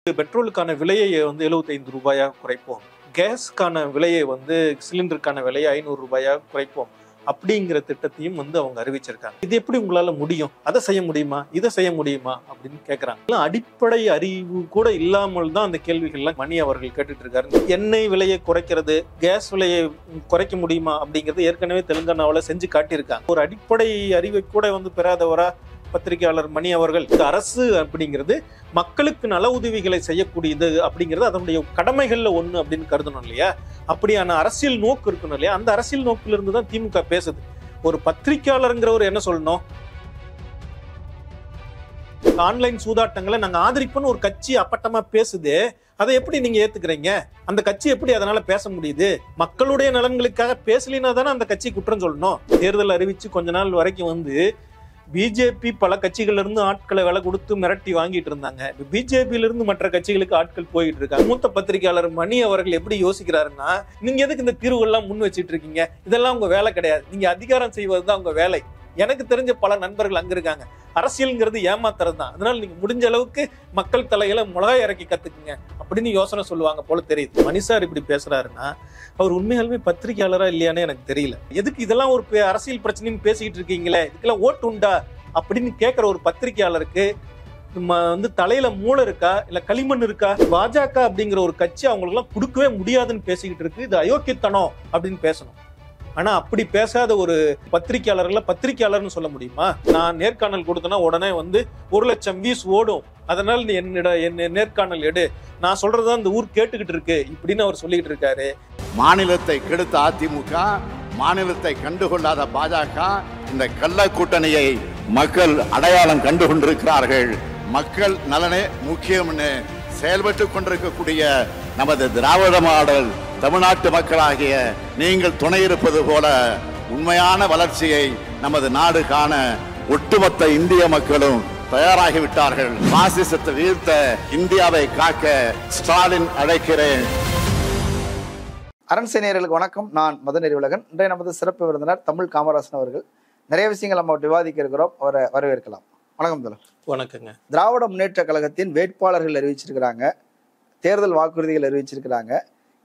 பெட்ரோலுக்கான விலையை வந்து 75 ரூபாயா குறைப்போம், கேஸ்க்கான விலையை வந்து சிலிண்டருக்கான விலையை 500 ரூபாயா குறைப்போம் அப்படிங்கிற திட்டத்தையும் வந்து அவங்க அறிவிச்சிருக்காங்க. இது எப்படி உங்களால முடியும்? அதை செய்ய முடியுமா, இதை செய்ய முடியுமா அப்படின்னு கேட்கறாங்க. அடிப்படை அறிவு கூட இல்லாமல் தான் அந்த கேள்விகள்லாம் மணி அவர்கள் கேட்டுட்டு இருக்காரு. எண்ணெய் விலையை குறைக்கிறது, கேஸ் விலையை குறைக்க முடியுமா அப்படிங்கறது ஏற்கனவே தெலுங்கானாவில் செஞ்சு காட்டியிருக்காங்க. ஒரு அடிப்படை அறிவை கூட வந்து பெறாதவரா பத்திரிகையாளர் மணி அவர்கள்? அரசு அப்படிங்கிறது மக்களுக்கு நல உதவிகளை செய்யக்கூடியது அப்படிங்கிறது அதனுடைய கடமைகள்ல ஒண்ணு அப்படின்னு கருதணும் இல்லையா? அப்படியான அரசியல் நோக்கு இருக்கணும் இல்லையா? அந்த அரசியல் நோக்கில இருந்து தான் திமுக பேசுது. ஒரு பத்திரிகையாளருங்கிறவர் என்ன சொல்லணும்? ஆன்லைன் சூதாட்டங்களை நாங்க ஆதரிப்போம்னு ஒரு கட்சி அப்பட்டமா பேசுது. அதை எப்படி நீங்க ஏத்துக்கிறீங்க? அந்த கட்சி எப்படி அதனால பேச முடியுது? மக்களுடைய நலன்களுக்காக பேசலினா தானே அந்த கட்சி குற்றம் சொல்லணும். தேர்தல் அறிவிச்சு கொஞ்ச நாள் வரைக்கும் வந்து பிஜேபி பல கட்சிகள்ல இருந்து ஆட்களை விலை கொடுத்து மிரட்டி வாங்கிட்டு இருந்தாங்க. பிஜேபியில இருந்து மற்ற கட்சிகளுக்கு ஆட்கள் போயிட்டு இருக்காங்க. மூத்த பத்திரிகையாளர் மணி அவர்கள் எப்படி யோசிக்கிறாருன்னா, நீங்க எதுக்கு இந்த தீர்வுகள்லாம் முன் வச்சிட்டு இருக்கீங்க? இதெல்லாம் உங்க வேலை கிடையாது. நீங்க அதிகாரம் செய்வதுதான் உங்க வேலை. எனக்கு தெரிஞ்ச பல நண்பர்கள் அங்க இருக்காங்க. அரசியல்ங்கிறது ஏமாத்துறது தான். அதனால நீங்க முடிஞ்ச அளவுக்கு மக்கள் தலையில மிளகாய் இறக்கி கத்துக்குங்க அப்படின்னு யோசனை சொல்லுவாங்க போல தெரியுது. மணி சார் இப்படி பேசுறாருன்னா அவர் உண்மையாலுமே பத்திரிகையாளரா இல்லையானே எனக்கு தெரியல. எதுக்கு இதெல்லாம் ஒரு அரசியல் பிரச்சனைன்னு பேசிக்கிட்டு இருக்கீங்களே, இதுக்கெல்லாம் ஓட்டு உண்டா அப்படின்னு கேட்கிற ஒரு பத்திரிகையாளருக்கு வந்து தலையில மூளை இருக்கா இல்ல களிமண் இருக்கா? பாஜக அப்படிங்கிற ஒரு கட்சி அவங்களுக்கு எல்லாம் கொடுக்கவே முடியாதுன்னு பேசிக்கிட்டு இருக்கு. இது அயோக்கியத்தனம் அப்படின்னு பேசணும். ஆனா அப்படி பேசாத ஒரு பத்திரிகையாளர்களை பத்திரிகையாளர்னு சொல்ல முடியுமா? நான் நேர்காணல் கொடுத்தேன்னா உடனே வந்து 1,00,000 வியூஸ் ஓடும், அதனால நீ என்ன நேர்காணல் எடு, நான் சொல்றதான் இந்த ஊர் கேட்டுக்கிட்டு இருக்கு இப்படின்னு அவர் சொல்லிக்கிட்டு இருக்காரு. மாநிலத்தை கெடுத்த அதிமுக, மாநிலத்தை கண்டுகொள்ளாத பாஜக, இந்த கள்ள கூட்டணியை மக்கள் அடையாளம் கண்டு கொண்டிருக்கிறார்கள். மக்கள் நலனே முக்கியம்னு செயல்பட்டு கொண்டிருக்கக்கூடிய நமது திராவிட மாடல் தமிழ்நாட்டு மக்களாகிய நீங்கள் துணை இருப்பது போல உண்மையான வளர்ச்சியை நமது நாடு காண ஒட்டுமொத்த இந்திய மக்களும் தயாராகிவிட்டார்கள். பாசிசத்தை வீழ்த்த இந்தியாவை காக்க ஸ்டாலின் அழைக்கிறேன். அரண்சை நேயர்களுக்கு வணக்கம். நான் மதன் அறிவுலகன். இன்றைய நமது சிறப்பு விருந்தினர் தமிழ் காமராசன் அவர்கள். நிறைய விஷயங்கள் நம்ம விவாதிக்க இருக்கிறோம், அவரை வரவேற்கலாம். வணக்கம் தலம். வணக்கங்க. திராவிட முன்னேற்ற கழகத்தின் வேட்பாளர்கள் அறிவிச்சிருக்கிறாங்க, தேர்தல் வாக்குறுதிகள் அறிவிச்சிருக்கிறாங்க.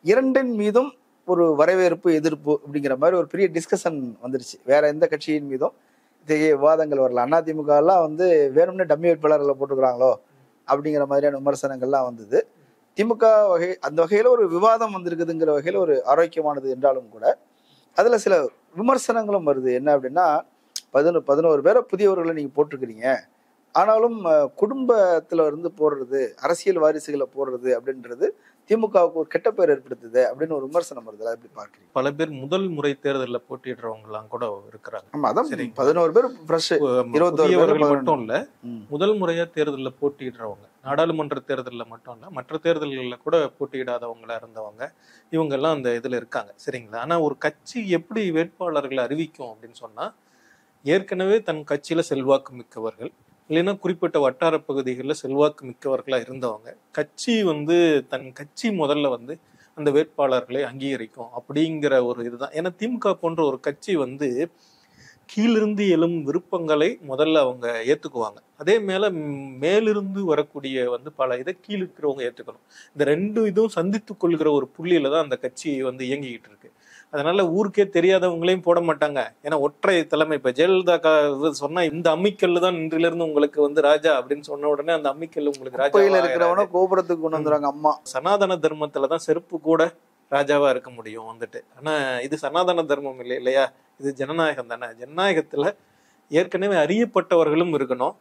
இரண்டின் மீதும் ஒரு வரவேற்பு எதிர்ப்பு அப்படிங்கிற மாதிரி ஒரு பெரிய டிஸ்கஷன் வந்துருச்சு. வேற எந்த கட்சியின் மீதும் இத்தகைய விவாதங்கள் வரல. அதிமுக எல்லாம் வந்து வேணும்னு டம்மி வேட்பாளர்களை போட்டுக்கிறாங்களோ அப்படிங்கிற மாதிரியான விமர்சனங்கள்லாம் வந்தது. திமுக வகை அந்த வகையில ஒரு விவாதம் வந்திருக்குதுங்கிற வகையில ஒரு ஆரோக்கியமானது என்றாலும் கூட அதுல சில விமர்சனங்களும் வருது. என்ன அப்படின்னா, 11 பேரை புதியவர்களை நீங்க போட்டிருக்கிறீங்க, ஆனாலும் குடும்பத்துல இருந்து போடுறது, அரசியல் வாரிசுகளை போடுறது அப்படின்றது திமுகவுக்கு ஒரு கெட்ட பேர் ஏற்படுத்துது அப்படின்னு ஒரு விமர்சனம் வருது. எப்படி பார்க்கிறீங்க? பல பேர் முதல் முறை தேர்தலில் போட்டியிடுறவங்க எல்லாம் கூட இருக்கிறாங்க. ஆமா, அதான் 11 பேர் ஃப்ரெஷ், 21 மட்டும் இல்ல, முதல் முறையா தேர்தலில் போட்டியிடுறவங்க, நாடாளுமன்ற தேர்தலில் மட்டும் இல்ல மற்ற தேர்தல்களில் கூட போட்டியிடாதவங்களா இருந்தவங்க, இவங்க எல்லாம் அந்த இதுல இருக்காங்க. சரிங்களா? ஆனா ஒரு கட்சி எப்படி வேட்பாளர்களை அறிவிக்கும் அப்படின்னு சொன்னா, ஏற்கனவே தன் கட்சியில செல்வாக்கு மிக்கவர்கள் இல்லைன்னா குறிப்பிட்ட வட்டார பகுதிகளில் செல்வாக்கு மிக்கவர்களா இருந்தவங்க, கட்சி வந்து தன் கட்சி முதல்ல வந்து அந்த வேட்பாளர்களை அங்கீகரிக்கும் அப்படிங்கிற ஒரு இதுதான். ஏன்னா திமுக போன்ற ஒரு கட்சி வந்து கீழிருந்து எழும் விருப்பங்களை முதல்ல அவங்க ஏத்துக்குவாங்க. அதே மேலிருந்து வரக்கூடிய வந்து பல இதை கீழ் இருக்கிறவங்க ஏத்துக்கணும். இந்த ரெண்டு இதுவும் சந்தித்து கொள்கிற ஒரு புள்ளியில தான் அந்த கட்சி வந்து இயங்கிக்கிட்டு இருக்கு. அதனால ஊருக்கே தெரியாதவங்களையும் போட மாட்டாங்க. ஏன்னா ஒற்றை தலைமை. இப்ப ஜெயலலிதா சொன்னா இந்த அம்மிக்கல்லு தான் இன்றிலிருந்து உங்களுக்கு வந்து ராஜா அப்படின்னு சொன்ன உடனே அந்த அம்மிக்கல்லு உங்களுக்கு ராஜா இருக்கிறவன கோபுரத்துக்கு கொண்டு வந்துறாங்க. அம்மா சனாதன தர்மத்துலதான் செருப்பு கூட ராஜாவா இருக்க முடியும் வந்துட்டு. ஆனா இது சனாதன தர்மம் இல்லை இல்லையா? இது ஜனநாயகம் தானே. ஜனநாயகத்துல ஏற்கனவே அறியப்பட்டவர்களும் இருக்கணும்,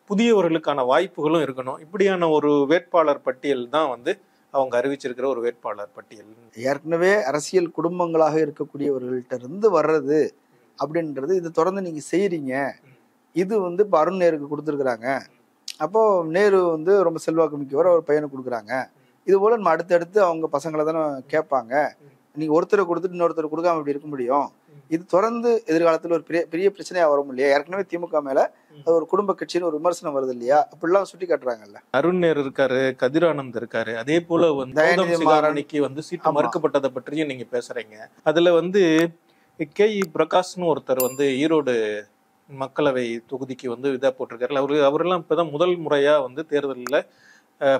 புதியவர்களுக்கான வாய்ப்புகளும் இருக்கணும். இப்படியான ஒரு வேட்பாளர் பட்டியல் தான் வந்து அவங்க அறிவிச்சிருக்கிற ஒரு வேட்பாளர் பட்டியல். ஏற்கனவே அரசியல் குடும்பங்களாக இருக்கக்கூடியவர்கள்ட்ட இருந்து வர்றது அப்படின்றது இது தொடர்ந்து நீங்க செய்யறீங்க. இது வந்து இப்போ அருண் நேருக்கு கொடுத்துருக்குறாங்க. அப்போ நேரு வந்து ரொம்ப செல்வாக்கு மிக்கவர், ஒரு பையனுக்கு கொடுக்குறாங்க. இது போல நம்ம அடுத்தடுத்து அவங்க பசங்களை தானே கேட்பாங்க. நீங்க ஒருத்தரை கொடுத்துட்டு இன்னொருத்தர் கொடுக்காம இப்படி இருக்க முடியும்? இது தொடர்ந்து எதிர்காலத்தில் ஒரு பெரிய பிரச்சனையா வரும் இல்லையா? ஏற்கனவே திமுக மேல அது ஒரு குடும்ப கட்சின்னு ஒரு விமர்சனம் வருது இல்லையா? அப்படிலாம் சுட்டி காட்டுறாங்கல்ல. அருண் நேரு இருக்காரு, கதிரானந்த் இருக்காரு, அதே போல வந்து சீட்டு மறுக்கப்பட்டதை பற்றியும் நீங்க பேசுறீங்க. அதுல வந்து கே.இ. பிரகாஷ்னு ஒருத்தர் வந்து ஈரோடு மக்களவை தொகுதிக்கு வந்து இதா போட்டிருக்காரு. அவரெல்லாம் இப்பதான் முதல் முறையா வந்து தேர்தலில்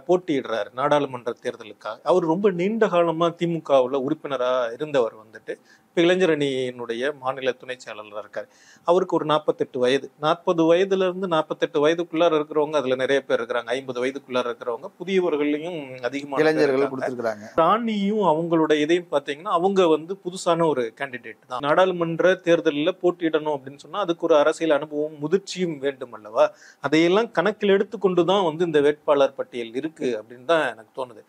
போட்டியிடுறாரு நாடாளுமன்ற தேர்தலுக்காக. அவர் ரொம்ப நீண்ட காலமா திமுகவுல உறுப்பினரா இருந்தவர் வந்துட்டு இப்ப இளைஞர் அணியினுடைய மாநில துணை செயலாளராக இருக்காரு. அவருக்கு ஒரு 48 வயது. 40 வயதுல இருந்து 48 வயதுக்குள்ளார இருக்கிறவங்க அதுல நிறைய பேர் இருக்கிறாங்க. 50 வயதுக்குள்ளார இருக்கிறவங்க, புதியவர்களையும் அதிகமான இளைஞர்கள் கொடுத்திருக்காங்க. ராணியும் அவங்களோட இதையும் பாத்தீங்கன்னா அவங்க வந்து புதுசான ஒரு கேண்டிடேட் தான். நாடாளுமன்ற தேர்தலில் போட்டியிடணும் அப்படின்னு சொன்னா அதுக்கு ஒரு அரசியல் அனுபவம், முதிர்ச்சியும் வேண்டும் அல்லவா? அதையெல்லாம் கணக்கில் எடுத்துக்கொண்டுதான் வந்து இந்த வேட்பாளர் பட்டியல் இருக்கு அப்படின்னு தான் எனக்கு தோணுது.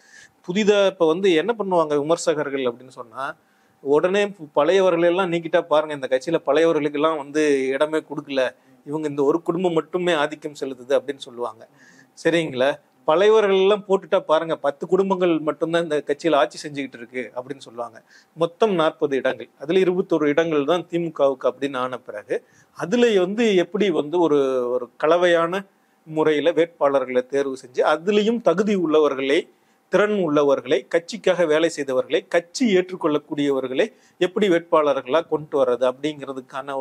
புதிதா இப்ப வந்து என்ன பண்ணுவாங்க விமர்சகர்கள் அப்படின்னு சொன்னா, உடனே பழையவர்கள் எல்லாம் நீக்கிட்டா பாருங்க, இந்த கட்சியில பழையவர்களுக்கு எல்லாம் வந்து இடமே கொடுக்கல, இவங்க இந்த ஒரு குடும்பம் மட்டுமே ஆதிக்கம் செலுத்துது அப்படின்னு சொல்லுவாங்க. சரிங்களா? பழையவர்கள் எல்லாம் போட்டுட்டா பாருங்க 10 குடும்பங்கள் மட்டும்தான் இந்த கட்சியில ஆட்சி செஞ்சுக்கிட்டு இருக்கு அப்படின்னு சொல்லுவாங்க. மொத்தம் 40 இடங்கள், அதுல 21 இடங்கள் தான் திமுகவுக்கு அப்படின்னு ஆன பிறகு அதுல வந்து எப்படி வந்து ஒரு ஒரு கலவையான முறையில வேட்பாளர்களை தேர்வு செஞ்சு அதுலயும் தகுதி உள்ளவர்களை, திறன் உள்ளவர்களை, கட்சிக்காக வேலை செய்தவர்களை, கட்சி ஏற்றுக்கொள்ளக்கூடியவர்களை எப்படி வேட்பாளர்களா கொண்டு வர்றது அப்படிங்கிறதுக்கான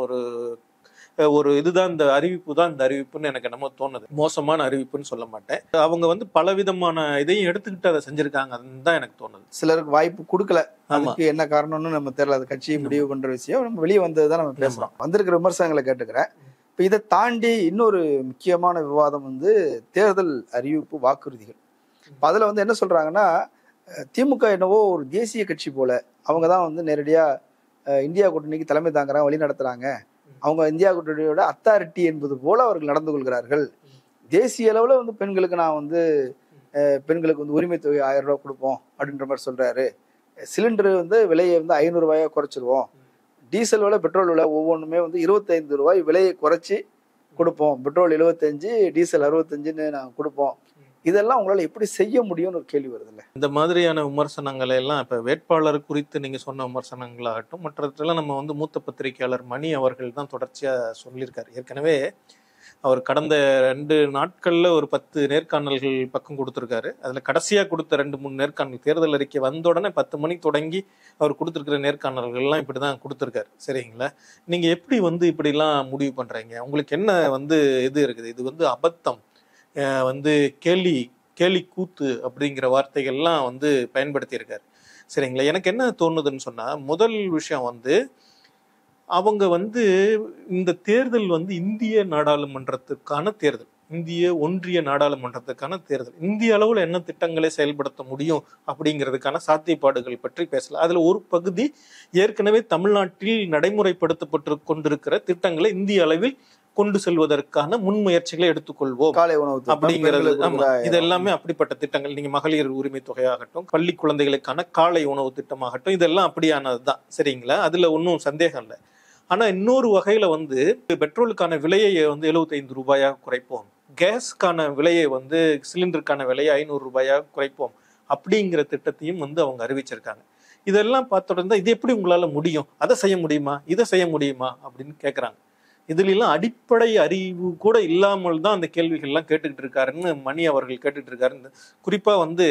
ஒரு இதுதான் இந்த அறிவிப்பு தான். இந்த அறிவிப்புன்னு எனக்கு என்னமோ தோணுது. மோசமான அறிவிப்புன்னு சொல்ல மாட்டேன். அவங்க வந்து பலவிதமான இதையும் எடுத்துக்கிட்டு அதை செஞ்சிருக்காங்க, அதுன்னு தான் எனக்கு தோணுது. சிலருக்கு வாய்ப்பு கொடுக்கல, அதுக்கு என்ன காரணம்னு நம்ம தெரியல. அது கட்சியை முடிவு பண்ற விஷயம். நம்ம வெளியே வந்ததுதான் நம்ம பேசுறோம். வந்திருக்கிற விமர்சனங்களை கேட்டுக்கிறேன். இப்ப இதை தாண்டி இன்னொரு முக்கியமான விவாதம் வந்து தேர்தல் அறிவிப்பு வாக்குறுதிகள். அதுல வந்து என்ன சொல்றாங்கன்னா, திமுக என்னவோ ஒரு தேசிய கட்சி போல, அவங்க தான் வந்து நேரடியா இந்தியா கூட்டணிக்கு தலைமை தாங்குறாங்க, வழி நடத்துறாங்க, அவங்க இந்தியா கூட்டணியோட அத்தாரிட்டி என்பது போல அவர்கள் நடந்து கொள்கிறார்கள். தேசிய அளவுல வந்து பெண்களுக்கு நான் வந்து பெண்களுக்கு வந்து உரிமை தொகை 1000 ரூபாய் கொடுப்போம் அப்படின்ற மாதிரி சொல்றாரு. சிலிண்டர் வந்து விலையை வந்து 500 ரூபாயா குறைச்சிருவோம். டீசல் விலை, பெட்ரோல் விலை ஒவ்வொன்றுமே வந்து 25 ரூபாய் விலையை குறைச்சி கொடுப்போம். பெட்ரோல் 75, டீசல் 65ன்னு நாங்கள் கொடுப்போம். இதெல்லாம் உங்களால எப்படி செய்ய முடியும்னு ஒரு கேள்வி வருது இல்ல? இந்த மாதிரியான விமர்சனங்களை எல்லாம் இப்ப வேட்பாளர் குறித்து நீங்க சொன்ன விமர்சனங்களாகட்டும், மற்றதெல்லாம் நம்ம வந்து மூத்த பத்திரிகையாளர் மணி அவர்கள் தான் தொடர்ச்சியா சொல்லியிருக்காரு. ஏற்கனவே அவர் கடந்த 2 நாட்கள்ல ஒரு 10 நேர்காணல்கள் பக்கம் கொடுத்திருக்காரு. அதுல கடைசியா கொடுத்த 2-3 நேர்காணல் தேர்தல் அறிக்கை வந்த உடனே 10 மணிக்கு தொடங்கி அவர் கொடுத்திருக்கிற நேர்காணல்கள் எல்லாம் இப்படிதான் கொடுத்திருக்காரு. சரிங்களா? நீங்க எப்படி வந்து இப்படி எல்லாம் முடிவு பண்றீங்க? உங்களுக்கு என்ன வந்து இது இருக்குது? இது வந்து அபத்தம், வந்து கேலி கூத்து அப்படிங்கிற வார்த்தைகள்லாம் வந்து பயன்படுத்தி இருக்காரு. சரிங்களா? எனக்கு என்ன தோணுதுன்னு சொன்னா, முதல் விஷயம் வந்து அவங்க வந்து இந்த தேர்தல் வந்து இந்திய நாடாளுமன்றத்துக்கான தேர்தல், இந்திய ஒன்றிய நாடாளுமன்றத்துக்கான தேர்தல். இந்திய அளவுல என்ன திட்டங்களை செயல்படுத்த முடியும் அப்படிங்கிறதுக்கான சாத்தியப்பாடுகள் பற்றி பேசலாம். அதுல ஒரு பகுதி ஏற்கனவே தமிழ்நாட்டில் நடைமுறைப்படுத்தப்பட்டு கொண்டிருக்கிற திட்டங்களை இந்திய அளவில் கொண்டு செல்வதற்கான முன்முயற்சிகளை எடுத்துக்கொள்வோம் காலை உணவு அப்படிங்கிறது. ஆமா, இது எல்லாமே அப்படிப்பட்ட திட்டங்கள். நீங்க மகளிர் உரிமை தொகையாகட்டும், பள்ளி குழந்தைகளுக்கான காலை உணவு திட்டமாகட்டும், இதெல்லாம் அப்படியானதுதான். சரிங்களா? அதுல ஒன்றும் சந்தேகம் இல்லை. ஆனா இன்னொரு வகையில வந்து பெட்ரோலுக்கான விலையை வந்து 75 ரூபாயாக குறைப்போம், கேஸ்க்கான விலையை வந்து சிலிண்டருக்கான விலையை 500 ரூபாயாக குறைப்போம் அப்படிங்கிற திட்டத்தையும் வந்து அவங்க அறிவிச்சிருக்காங்க. இதெல்லாம் பார்த்துட்டு இது எப்படி உங்களால முடியும், அதை செய்ய முடியுமா, இதை செய்ய முடியுமா அப்படின்னு கேட்கறாங்க. இதுல எல்லாம் அடிப்படை அறிவு கூட இல்லாமல் தான் அந்த கேள்விகள்லாம் கேட்டுக்கிட்டு இருக்காருன்னு மணி அவர்கள் கேட்டுட்டு இருக்காரு. குறிப்பா வந்து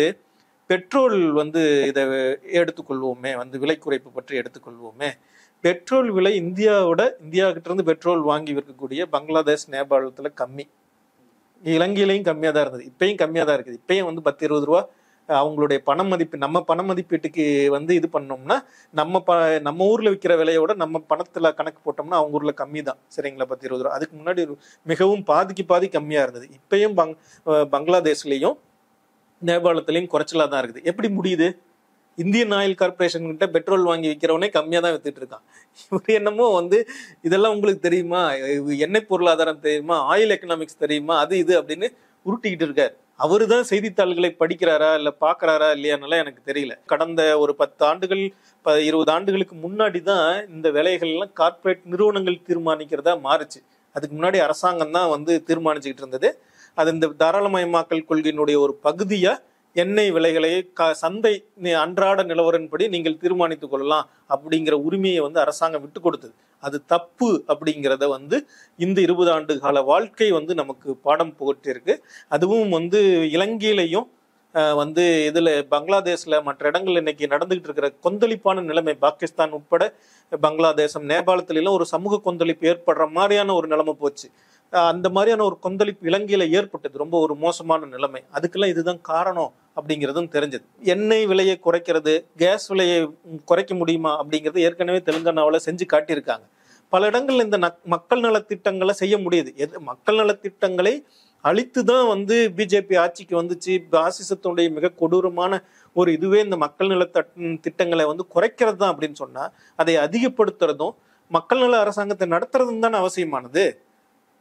பெட்ரோல் வந்து இதை எடுத்துக்கொள்வோமே, வந்து விலை குறைப்பு பற்றி எடுத்துக்கொள்வோமே. பெட்ரோல் விலை இந்தியா கிட்ட இருந்து பெட்ரோல் வாங்கி விற்கக்கூடிய பங்களாதேஷ், நேபாளத்துல கம்மி, இலங்கையிலையும் கம்மியா தான் இருந்தது, இப்பயும் கம்மியா தான் இருக்குது. இப்பயும் வந்து 10-20 ரூபா அவங்களுடைய பண மதிப்பு, நம்ம பண மதிப்பீட்டுக்கு வந்து இது பண்ணோம்னா நம்ம ஊர்ல விற்கிற விலையோட நம்ம பணத்துல கணக்கு போட்டோம்னா அவங்க ஊர்ல கம்மி தான். சரிங்களா? 10-20 ரூபா. அதுக்கு முன்னாடி மிகவும் பாதி கம்மியா இருந்தது. இப்பயும் பங்களாதேஷ்லயும் நேபாளத்திலையும் குறைச்சலா தான் இருக்குது. எப்படி முடியுது? இந்தியன் ஆயில் கார்பரேஷன் கிட்ட பெட்ரோல் வாங்கி விற்கிறவனே கம்மியா தான் வித்துட்டு இருக்கான். இவர் என்னமோ வந்து இதெல்லாம் உங்களுக்கு தெரியுமா, எண்ணெய் பொருளாதாரம் தெரியுமா, ஆயில் எக்கனாமிக்ஸ் தெரியுமா, அது இது அப்படின்னு உருட்டிக்கிட்டு இருக்காரு. அவரு தான் செய்தித்தாள்களை படிக்கிறாரா இல்ல பாக்குறாரா இல்லையானலாம் எனக்கு தெரியல. கடந்த ஒரு 10 ஆண்டுகள் 20 ஆண்டுகளுக்கு முன்னாடி தான் இந்த விலைகள் எல்லாம் கார்பரேட் நிறுவனங்கள் தீர்மானிக்கிறதா மாறுச்சு. அதுக்கு முன்னாடி அரசாங்கம் தான் வந்து தீர்மானிச்சுக்கிட்டு இருந்தது. அது இந்த தாராளமயமாக்கல் கொள்கையினுடைய ஒரு பகுதியா எண்ணெய் விலைகளை சந்தை அன்றாட நிலவரன்படி நீங்கள் தீர்மானித்துக் கொள்ளலாம் அப்படிங்கிற உரிமையை வந்து அரசாங்கம் விட்டு கொடுத்தது. அது தப்பு அப்படிங்கிறத வந்து இந்த 20 ஆண்டு கால வாழ்க்கை வந்து நமக்கு பாடம் புகட்டிருக்கு. அதுவும் வந்து இலங்கையிலையும் வந்து இதுல பங்களாதேஷ்ல மற்ற இடங்கள் இன்னைக்கு நடந்துகிட்டு இருக்கிற கொந்தளிப்பான நிலைமை, பாகிஸ்தான் உட்பட பங்களாதேசம், நேபாளத்துல எல்லாம் ஒரு சமூக கொந்தளிப்பு ஏற்படுற மாதிரியான ஒரு நிலைமை போச்சு. அந்த மாதிரியான ஒரு கொந்தளிப்பு இலங்கையில ஏற்பட்டது. ரொம்ப ஒரு மோசமான நிலைமை. அதுக்கெல்லாம் இதுதான் காரணம் அப்படிங்கிறதும் தெரிஞ்சது. எண்ணெய் விலையை குறைக்கிறது, கேஸ் விலையை குறைக்க முடியுமா அப்படிங்கிறது ஏற்கனவே தெலுங்கானாவில் செஞ்சு காட்டியிருக்காங்க. பல இடங்கள்ல இந்த மக்கள் நலத்திட்டங்களை செய்ய முடியுது. மக்கள் நலத்திட்டங்களை அழித்து தான் வந்து பிஜேபி ஆட்சிக்கு வந்துச்சு. பாசிசத்தினுடைய மிக கொடூரமான ஒரு இதுவே இந்த மக்கள் நல திட்டங்களை வந்து குறைக்கிறது தான் அப்படின்னு சொன்னா, அதை அதிகப்படுத்துறதும் மக்கள் நல அரசாங்கத்தை நடத்துறதும் தானே அவசியமானது.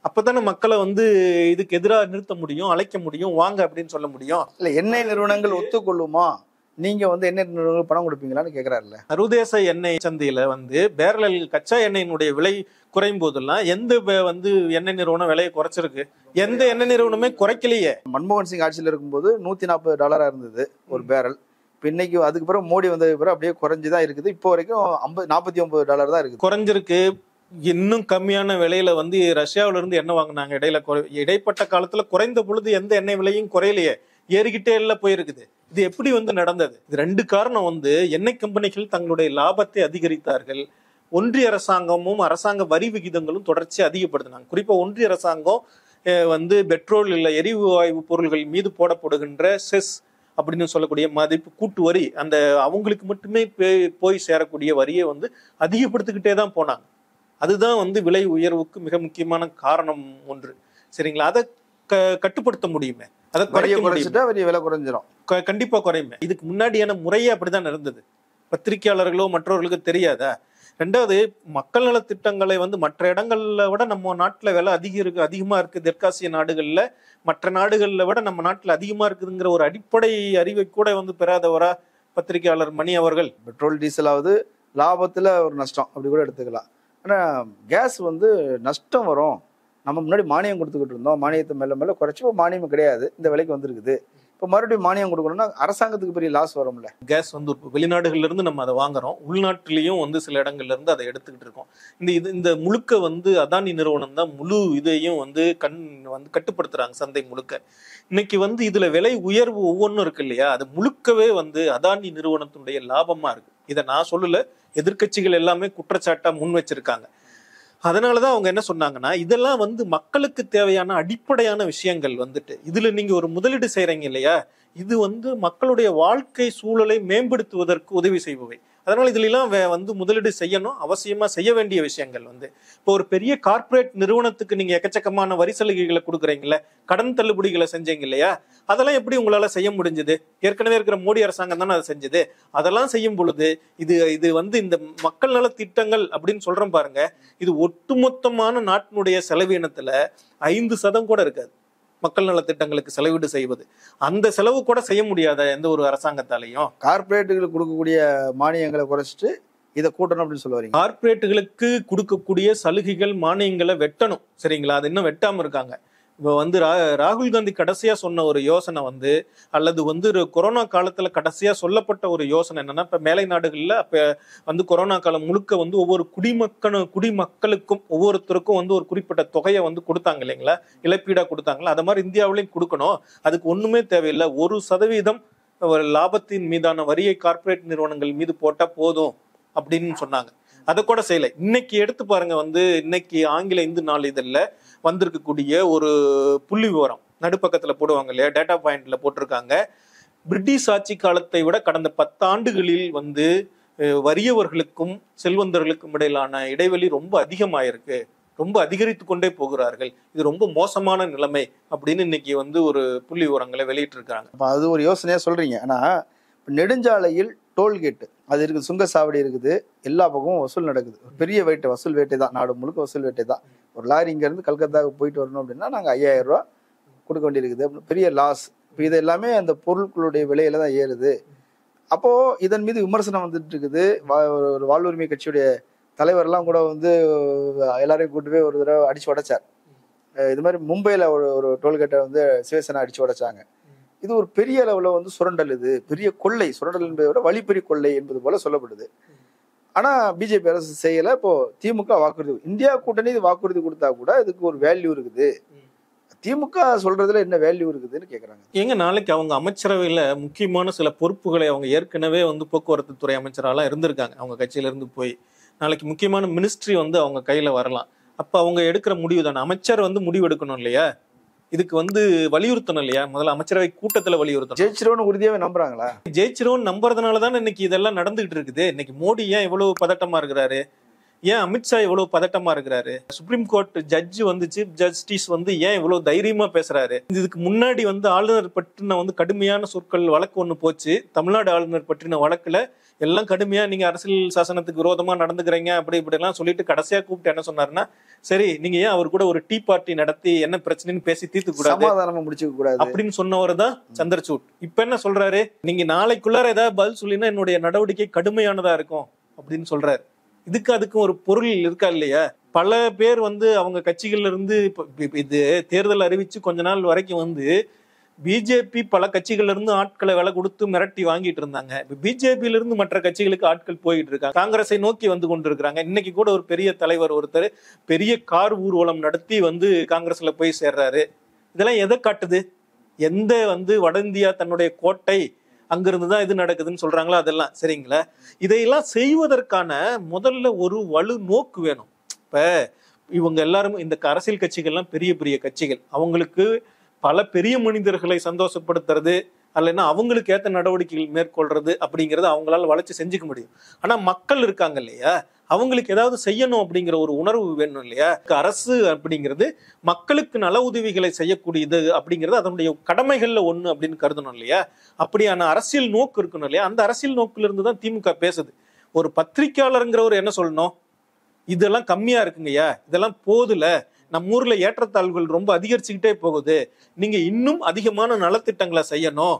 அப்பதானே மக்களை வந்து இதுக்கு எதிராக நிறுத்த முடியும், அழைக்க முடியும், வாங்க அப்படின்னு சொல்ல முடியும். இல்ல எண்ணெய் நிறுவனங்கள் ஒத்துக்கொள்ளுமா, நீங்க வந்து எண்ணெய் நிறுவனங்கள் பணம் கொடுப்பீங்களான்னு கேக்குறாருல்ல. சர்வதேச எண்ணெய் சந்தையில வந்து பேரல் கச்சா எண்ணெயினுடைய விலை குறையும் போதெல்லாம் எந்த வந்து எண்ணெய் நிறுவனம் விலையை குறைச்சிருக்கு? எந்த எண்ணெய் நிறுவனமே குறைக்கலையே. மன்மோகன் சிங் ஆட்சியில் இருக்கும்போது $140 இருந்தது ஒரு பேரல். இப்போ இன்னைக்கு அதுக்கு பிறகு மோடி வந்ததுக்கு பிறகு அப்படியே குறைஞ்சுதான் இருக்குது. இப்போ வரைக்கும் $49 தான் இருக்குது. குறைஞ்சிருக்கு. இன்னும் கம்மியான விலையில வந்து ரஷ்யாவில இருந்து எண்ணெய் வாங்கினாங்க. இடைப்பட்ட காலத்துல குறைந்த பொழுது எந்த எண்ணெய் விலையும் குறையலையே, ஏறிக்கிட்டே எல்லாம் போயிருக்குது. இது எப்படி வந்து நடந்தது? இது 2 காரணம். வந்து எண்ணெய் கம்பெனிகள் தங்களுடைய லாபத்தை அதிகரித்தார்கள். ஒன்றிய அரசாங்கமும் அரசாங்க வரி விகிதங்களும் தொடர்ச்சி அதிகப்படுத்தினாங்க. குறிப்பா ஒன்றிய அரசாங்கம் வந்து பெட்ரோல் இல்ல எரிவாயு பொருள்கள் மீது போடப்படுகின்ற செஸ் அப்படின்னு சொல்லக்கூடிய மதிப்பு கூட்டு வரி, அந்த அவங்களுக்கு மட்டுமே போய் சேரக்கூடிய வரியை வந்து அதிகப்படுத்திக்கிட்டே தான் போனாங்க. அதுதான் வந்து விலை உயர்வுக்கு மிக முக்கியமான காரணம் ஒன்று. சரிங்களா? அதை கட்டுப்படுத்த முடியுமே, அதை விலை குறைஞ்சிடும், கண்டிப்பா குறையுமே. இதுக்கு முன்னாடியான முறையே அப்படிதான் இருந்தது. பத்திரிகையாளர்களோ மற்றவர்களுக்கு தெரியாதா? 2வது, மக்கள் நல திட்டங்களை வந்து மற்ற இடங்கள்ல விட நம்ம நாட்டுல விலை அதிகமா இருக்கு. தெற்காசிய நாடுகள்ல மற்ற நாடுகள்ல விட நம்ம நாட்டுல அதிகமா இருக்குதுங்கிற ஒரு அடிப்படை அறிவை கூட வந்து பெறாதவரா பத்திரிகையாளர் மணி அவர்கள்? பெட்ரோல் டீசலாவது லாபத்துல ஒரு நஷ்டம் அப்படி கூட எடுத்துக்கலாம். ஆனா கேஸ் வந்து நஷ்டம் வரும். நம்ம முன்னாடி மானியம் கொடுத்துக்கிட்டு இருந்தோம், மானியத்தை மேல குறைச்சி இப்போ மானியம் கிடையாது, இந்த விலைக்கு வந்திருக்குது. இப்போ மறுபடியும் மானியம் கொடுக்கணும்னா அரசாங்கத்துக்கு பெரிய லாஸ் வரும்ல. கேஸ் வந்து வெளிநாடுகள்ல இருந்து நம்ம அதை வாங்குறோம், உள்நாட்டிலையும் வந்து சில இடங்கள்ல இருந்து அதை எடுத்துக்கிட்டு இருக்கோம். இந்த முழுக்க வந்து அதானி நிறுவனம் தான் முழு இதையும் வந்து கட்டுப்படுத்துறாங்க, சந்தை முழுக்க. இன்னைக்கு வந்து இதுல விலை உயர்வு ஒவ்வொன்றும் இருக்கு இல்லையா, அது முழுக்கவே வந்து அதானி நிறுவனத்தினுடைய லாபமா இருக்கு. இதை நான் சொல்லல, எதிர்கட்சிகள் எல்லாமே குற்றச்சாட்டா முன் வச்சிருக்காங்க. அதனாலதான் அவங்க என்ன சொன்னாங்கன்னா, இதெல்லாம் வந்து மக்களுக்கு தேவையான அடிப்படையான விஷயங்கள் வந்துட்டு இதுல நீங்க ஒரு முதலீடு செய்யறீங்க இல்லையா, இது வந்து மக்களுடைய வாழ்க்கை சூழலை மேம்படுத்துவதற்கு உதவி செய்பவை. அதனால இதுல எல்லாம் வந்து முதலீடு செய்யணும், அவசியமா செய்ய வேண்டிய விஷயங்கள் வந்து. இப்போ ஒரு பெரிய கார்பரேட் நிறுவனத்துக்கு நீங்க எக்கச்சக்கமான வரி சலுகைகளை கொடுக்குறீங்களே, கடன் தள்ளுபடிகளை செஞ்சீங்க இல்லையா, அதெல்லாம் எப்படி உங்களால செய்ய முடிஞ்சது? ஏற்கனவே இருக்கிற மோடி அரசாங்கம் தானே அதை செஞ்சது. அதெல்லாம் செய்யும் பொழுது இது வந்து இந்த மக்கள் நல திட்டங்கள் அப்படின்னு சொல்றோம் பாருங்க, இது ஒட்டுமொத்தமான நாட்டினுடைய செலவினத்துல 5% கூட இருக்காது. மக்கள் நல திட்டங்களுக்கு செலவீடு செய்வது, அந்த செலவு கூட செய்ய முடியாத எந்த ஒரு அரசாங்கத்தாலையும். கார்பரேட்டுகளுக்கு கொடுக்கக்கூடிய மானியங்களை குறைச்சிட்டு இதை கூட்டணும் அப்படின்னு சொல்லுவாங்க. கார்பரேட்டுகளுக்கு கொடுக்கக்கூடிய சலுகைகள் மானியங்களை வெட்டணும். சரிங்களா? அது இன்னும் வெட்டாம இருக்காங்க. இப்போ வந்து ராகுல் காந்தி கடைசியா சொன்ன ஒரு யோசனை வந்து, அல்லது வந்து கொரோனா காலத்துல கடைசியா சொல்லப்பட்ட ஒரு யோசனை என்னன்னா, இப்ப மேலை நாடுகள்ல அப்ப வந்து கொரோனா காலம் முழுக்க வந்து ஒவ்வொரு குடிமக்களுக்கும் ஒவ்வொருத்தருக்கும் வந்து ஒரு குறிப்பிட்ட தொகையை வந்து கொடுத்தாங்க இல்லைங்களா, இழப்பீடா கொடுத்தாங்களா. அது மாதிரி இந்தியாவிலையும் கொடுக்கணும். அதுக்கு ஒண்ணுமே தேவையில்லை, 1% லாபத்தின் மீதான வரியை கார்பரேட் நிறுவனங்கள் மீது போட்டா போதும் அப்படின்னு சொன்னாங்க. அதை கூட செய்யல. இன்னைக்கு எடுத்து பாருங்க, வந்து இன்னைக்கு ஆங்கில இந்து நாள் இதழில் வந்திருக்கக்கூடிய ஒரு புள்ளி விவரம் நடுப்பக்கத்துல போடுவாங்க இல்லையா, டேட்டா பாயிண்ட்ல போட்டிருக்காங்க. பிரிட்டிஷ் ஆட்சி காலத்தை விட கடந்த 10 ஆண்டுகளில் வந்து வறியவர்களுக்கும் செல்வந்தர்களுக்கும் இடையிலான இடைவெளி ரொம்ப அதிகமாயிருக்கு, ரொம்ப அதிகரித்து கொண்டே போகிறார்கள், இது ரொம்ப மோசமான நிலைமை அப்படின்னு இன்னைக்கு வந்து ஒரு புள்ளி விவரங்களை வெளியிட்டு இருக்காங்க. அது ஒரு யோசனையா சொல்றீங்க. ஆனா நெடுஞ்சாலையில் டோல்கேட்டு அது இருக்குது, சுங்கசாவடி இருக்குது, எல்லா பக்கமும் வசூல் நடக்குது. பெரிய வசூல் வேட்டை தான், நாடு முழுக்க வசூல் வேட்டை தான். ஒரு லாரி இங்கேருந்து கல்கத்தாவுக்கு போயிட்டு வரணும் அப்படின்னா நாங்கள் 5000 ரூபா கொடுக்க வேண்டியிருக்குது, பெரிய லாஸ். இப்போ இது எல்லாமே அந்த பொருட்களுடைய விலையில தான் ஏறுது. அப்போ இதன் மீது விமர்சனம் வந்துட்டு இருக்குது. ஒரு வாழ்வுரிமை கட்சியுடைய தலைவர்லாம் கூட வந்து எல்லாரையும் கூட்டு போய் ஒரு தடவை அடிச்சு உடைச்சார். இது மாதிரி மும்பையில் ஒரு டோல்கேட்டை வந்து சிவசேனா அடிச்சு உடைச்சாங்க. இது ஒரு பெரிய அளவுல வந்து சுரண்டல், இது பெரிய கொள்ளை. சுரண்டல் என்பதை விட வழிப்பறி கொள்ளை என்பது போல சொல்லப்படுது. ஆனா பிஜேபி அரசு செய்யல. இப்போ திமுக வாக்குறுதி, இந்தியா கூட்டணி வாக்குறுதி கொடுத்தா கூட இதுக்கு ஒரு வேல்யூ இருக்குது. திமுக சொல்றதுல என்ன வேல்யூ இருக்குதுன்னு கேக்குறாங்க. எங்க நாளைக்கு அவங்க அமைச்சரவையில முக்கியமான சில பொறுப்புகளை அவங்க ஏற்கனவே வந்து போக்குவரத்து துறை அமைச்சராலாம் இருந்திருக்காங்க அவங்க கட்சியில இருந்து போய், நாளைக்கு முக்கியமான மினிஸ்ட்ரி வந்து அவங்க கையில வரலாம். அப்ப அவங்க எடுக்கிற முடிவு தானே. அமைச்சர் வந்து முடிவு எடுக்கணும் இல்லையா, இதுக்கு வந்து வலியுறுத்தணும் இல்லையா, முதல்ல அமைச்சரவை கூட்டத்துல வலியுறுத்தணும். ஜெயிச்சிருவோம்னு உறுதியாவே நம்புறாங்களா? ஜெயிச்சிருவோம் நம்புறதுனாலதான் இன்னைக்கு இதெல்லாம் நடந்துகிட்டு இருக்குது. இன்னைக்கு மோடி ஏன் இவ்வளவு பதட்டமா இருக்கிறாரு, ஏன் அமித்ஷா இவ்வளவு பதட்டமா இருக்கிறாரு, சுப்ரீம் கோர்ட் ஜட்ஜ் வந்து சீஃப் ஜஸ்டிஸ் வந்து ஏன் இவ்வளவு தைரியமா பேசுறாரு. இதுக்கு முன்னாடி வந்து ஆளுநர் பற்றின வந்து கடுமையான சொற்கள் வழக்கு ஒண்ணு போச்சு. தமிழ்நாடு ஆளுநர் பற்றின வழக்குல எல்லாம் கடுமையா நீங்க அரசியல் சாசனத்துக்கு விரோதமா நடந்துக்கிறீங்க அப்படி இப்படி எல்லாம் சொல்லிட்டு கடைசியா கூப்பிட்டு என்ன சொன்னாருன்னா, சரி நீங்க ஏன் அவர் கூட ஒரு டீ பார்ட்டி நடத்தி என்ன பிரச்சனைன்னு பேசி தீர்த்து கூடாது, சமாதானமா முடிச்சுக்க கூடாது அப்படின்னு சொன்னவர் தான் சந்திரசூட். இப்ப என்ன சொல்றாரு, நீங்க நாளைக்குள்ளார ஏதாவது பதில் சொல்லினா என்னுடைய நடவடிக்கை கடுமையானதா இருக்கும் அப்படின்னு சொல்றாரு. அதுக்கும் ஒரு பொருள் இருக்கா இல்லையா? பல பேர் வந்து அவங்க கட்சிகள்ல இருந்து இது தேர்தல் அறிவிச்சு கொஞ்ச நாள் வரைக்கும் வந்து பிஜேபி பல கட்சிகள்ல இருந்து ஆட்களை விலை கொடுத்து மிரட்டி வாங்கிட்டு இருந்தாங்க. பிஜேபியில இருந்து மற்ற கட்சிகளுக்கு ஆட்கள் போயிட்டு இருக்காங்க, காங்கிரஸை நோக்கி வந்து கொண்டு இருக்கிறாங்க. இன்னைக்கு கூட ஒரு பெரிய தலைவர் ஒருத்தர் பெரிய கார் ஊர்வலம் நடத்தி வந்து காங்கிரஸ்ல போய் சேர்றாரு. இதெல்லாம் எதை காட்டுது? எந்த வந்து வட இந்தியா தன்னுடைய கோட்டை அங்கிருந்துதான் இது நடக்குதுன்னு சொல்றாங்களோ அதெல்லாம் சரிங்களா. இதையெல்லாம் செய்வதற்கான முதல்ல ஒரு வலு நோக்கு வேணும். இப்ப இவங்க எல்லாரும் இந்த அரசியல் கட்சிகள்லாம் பெரிய பெரிய கட்சிகள், அவங்களுக்கு பல பெரிய மனிதர்களை சந்தோஷப்படுத்துறது அல்லனா அவங்களுக்கு ஏற்ற நடவடிக்கைகள் மேற்கொள்றது அப்படிங்கறது அவங்களால வளைச்சு செஞ்சுக்க முடியும். ஆனா மக்கள் இருக்காங்க இல்லையா, அவங்களுக்கு ஏதாவது செய்யணும் அப்படிங்கிற ஒரு உணர்வு வேணும் இல்லையா. அரசு அப்படிங்கிறது மக்களுக்கு நல உதவிகளை செய்யக்கூடியது அப்படிங்கிறது அதனுடைய கடமைகள்ல ஒண்ணு அப்படின்னு கருதணும் இல்லையா. அப்படியான அரசியல் நோக்கு இருக்கணும் இல்லையா. அந்த அரசியல் நோக்குல இருந்து தான் திமுக பேசுது. ஒரு பத்திரிகையாளருங்கிறவர் என்ன சொல்லணும், இதெல்லாம் கம்மியா இருக்குங்கய்யா, இதெல்லாம் போதுல, நம்ம ஊர்ல ஏற்றத்தாழ்வுகள் ரொம்ப அதிகரிச்சுக்கிட்டே போகுது, நீங்க இன்னும் அதிகமான நலத்திட்டங்களை செய்யணும்.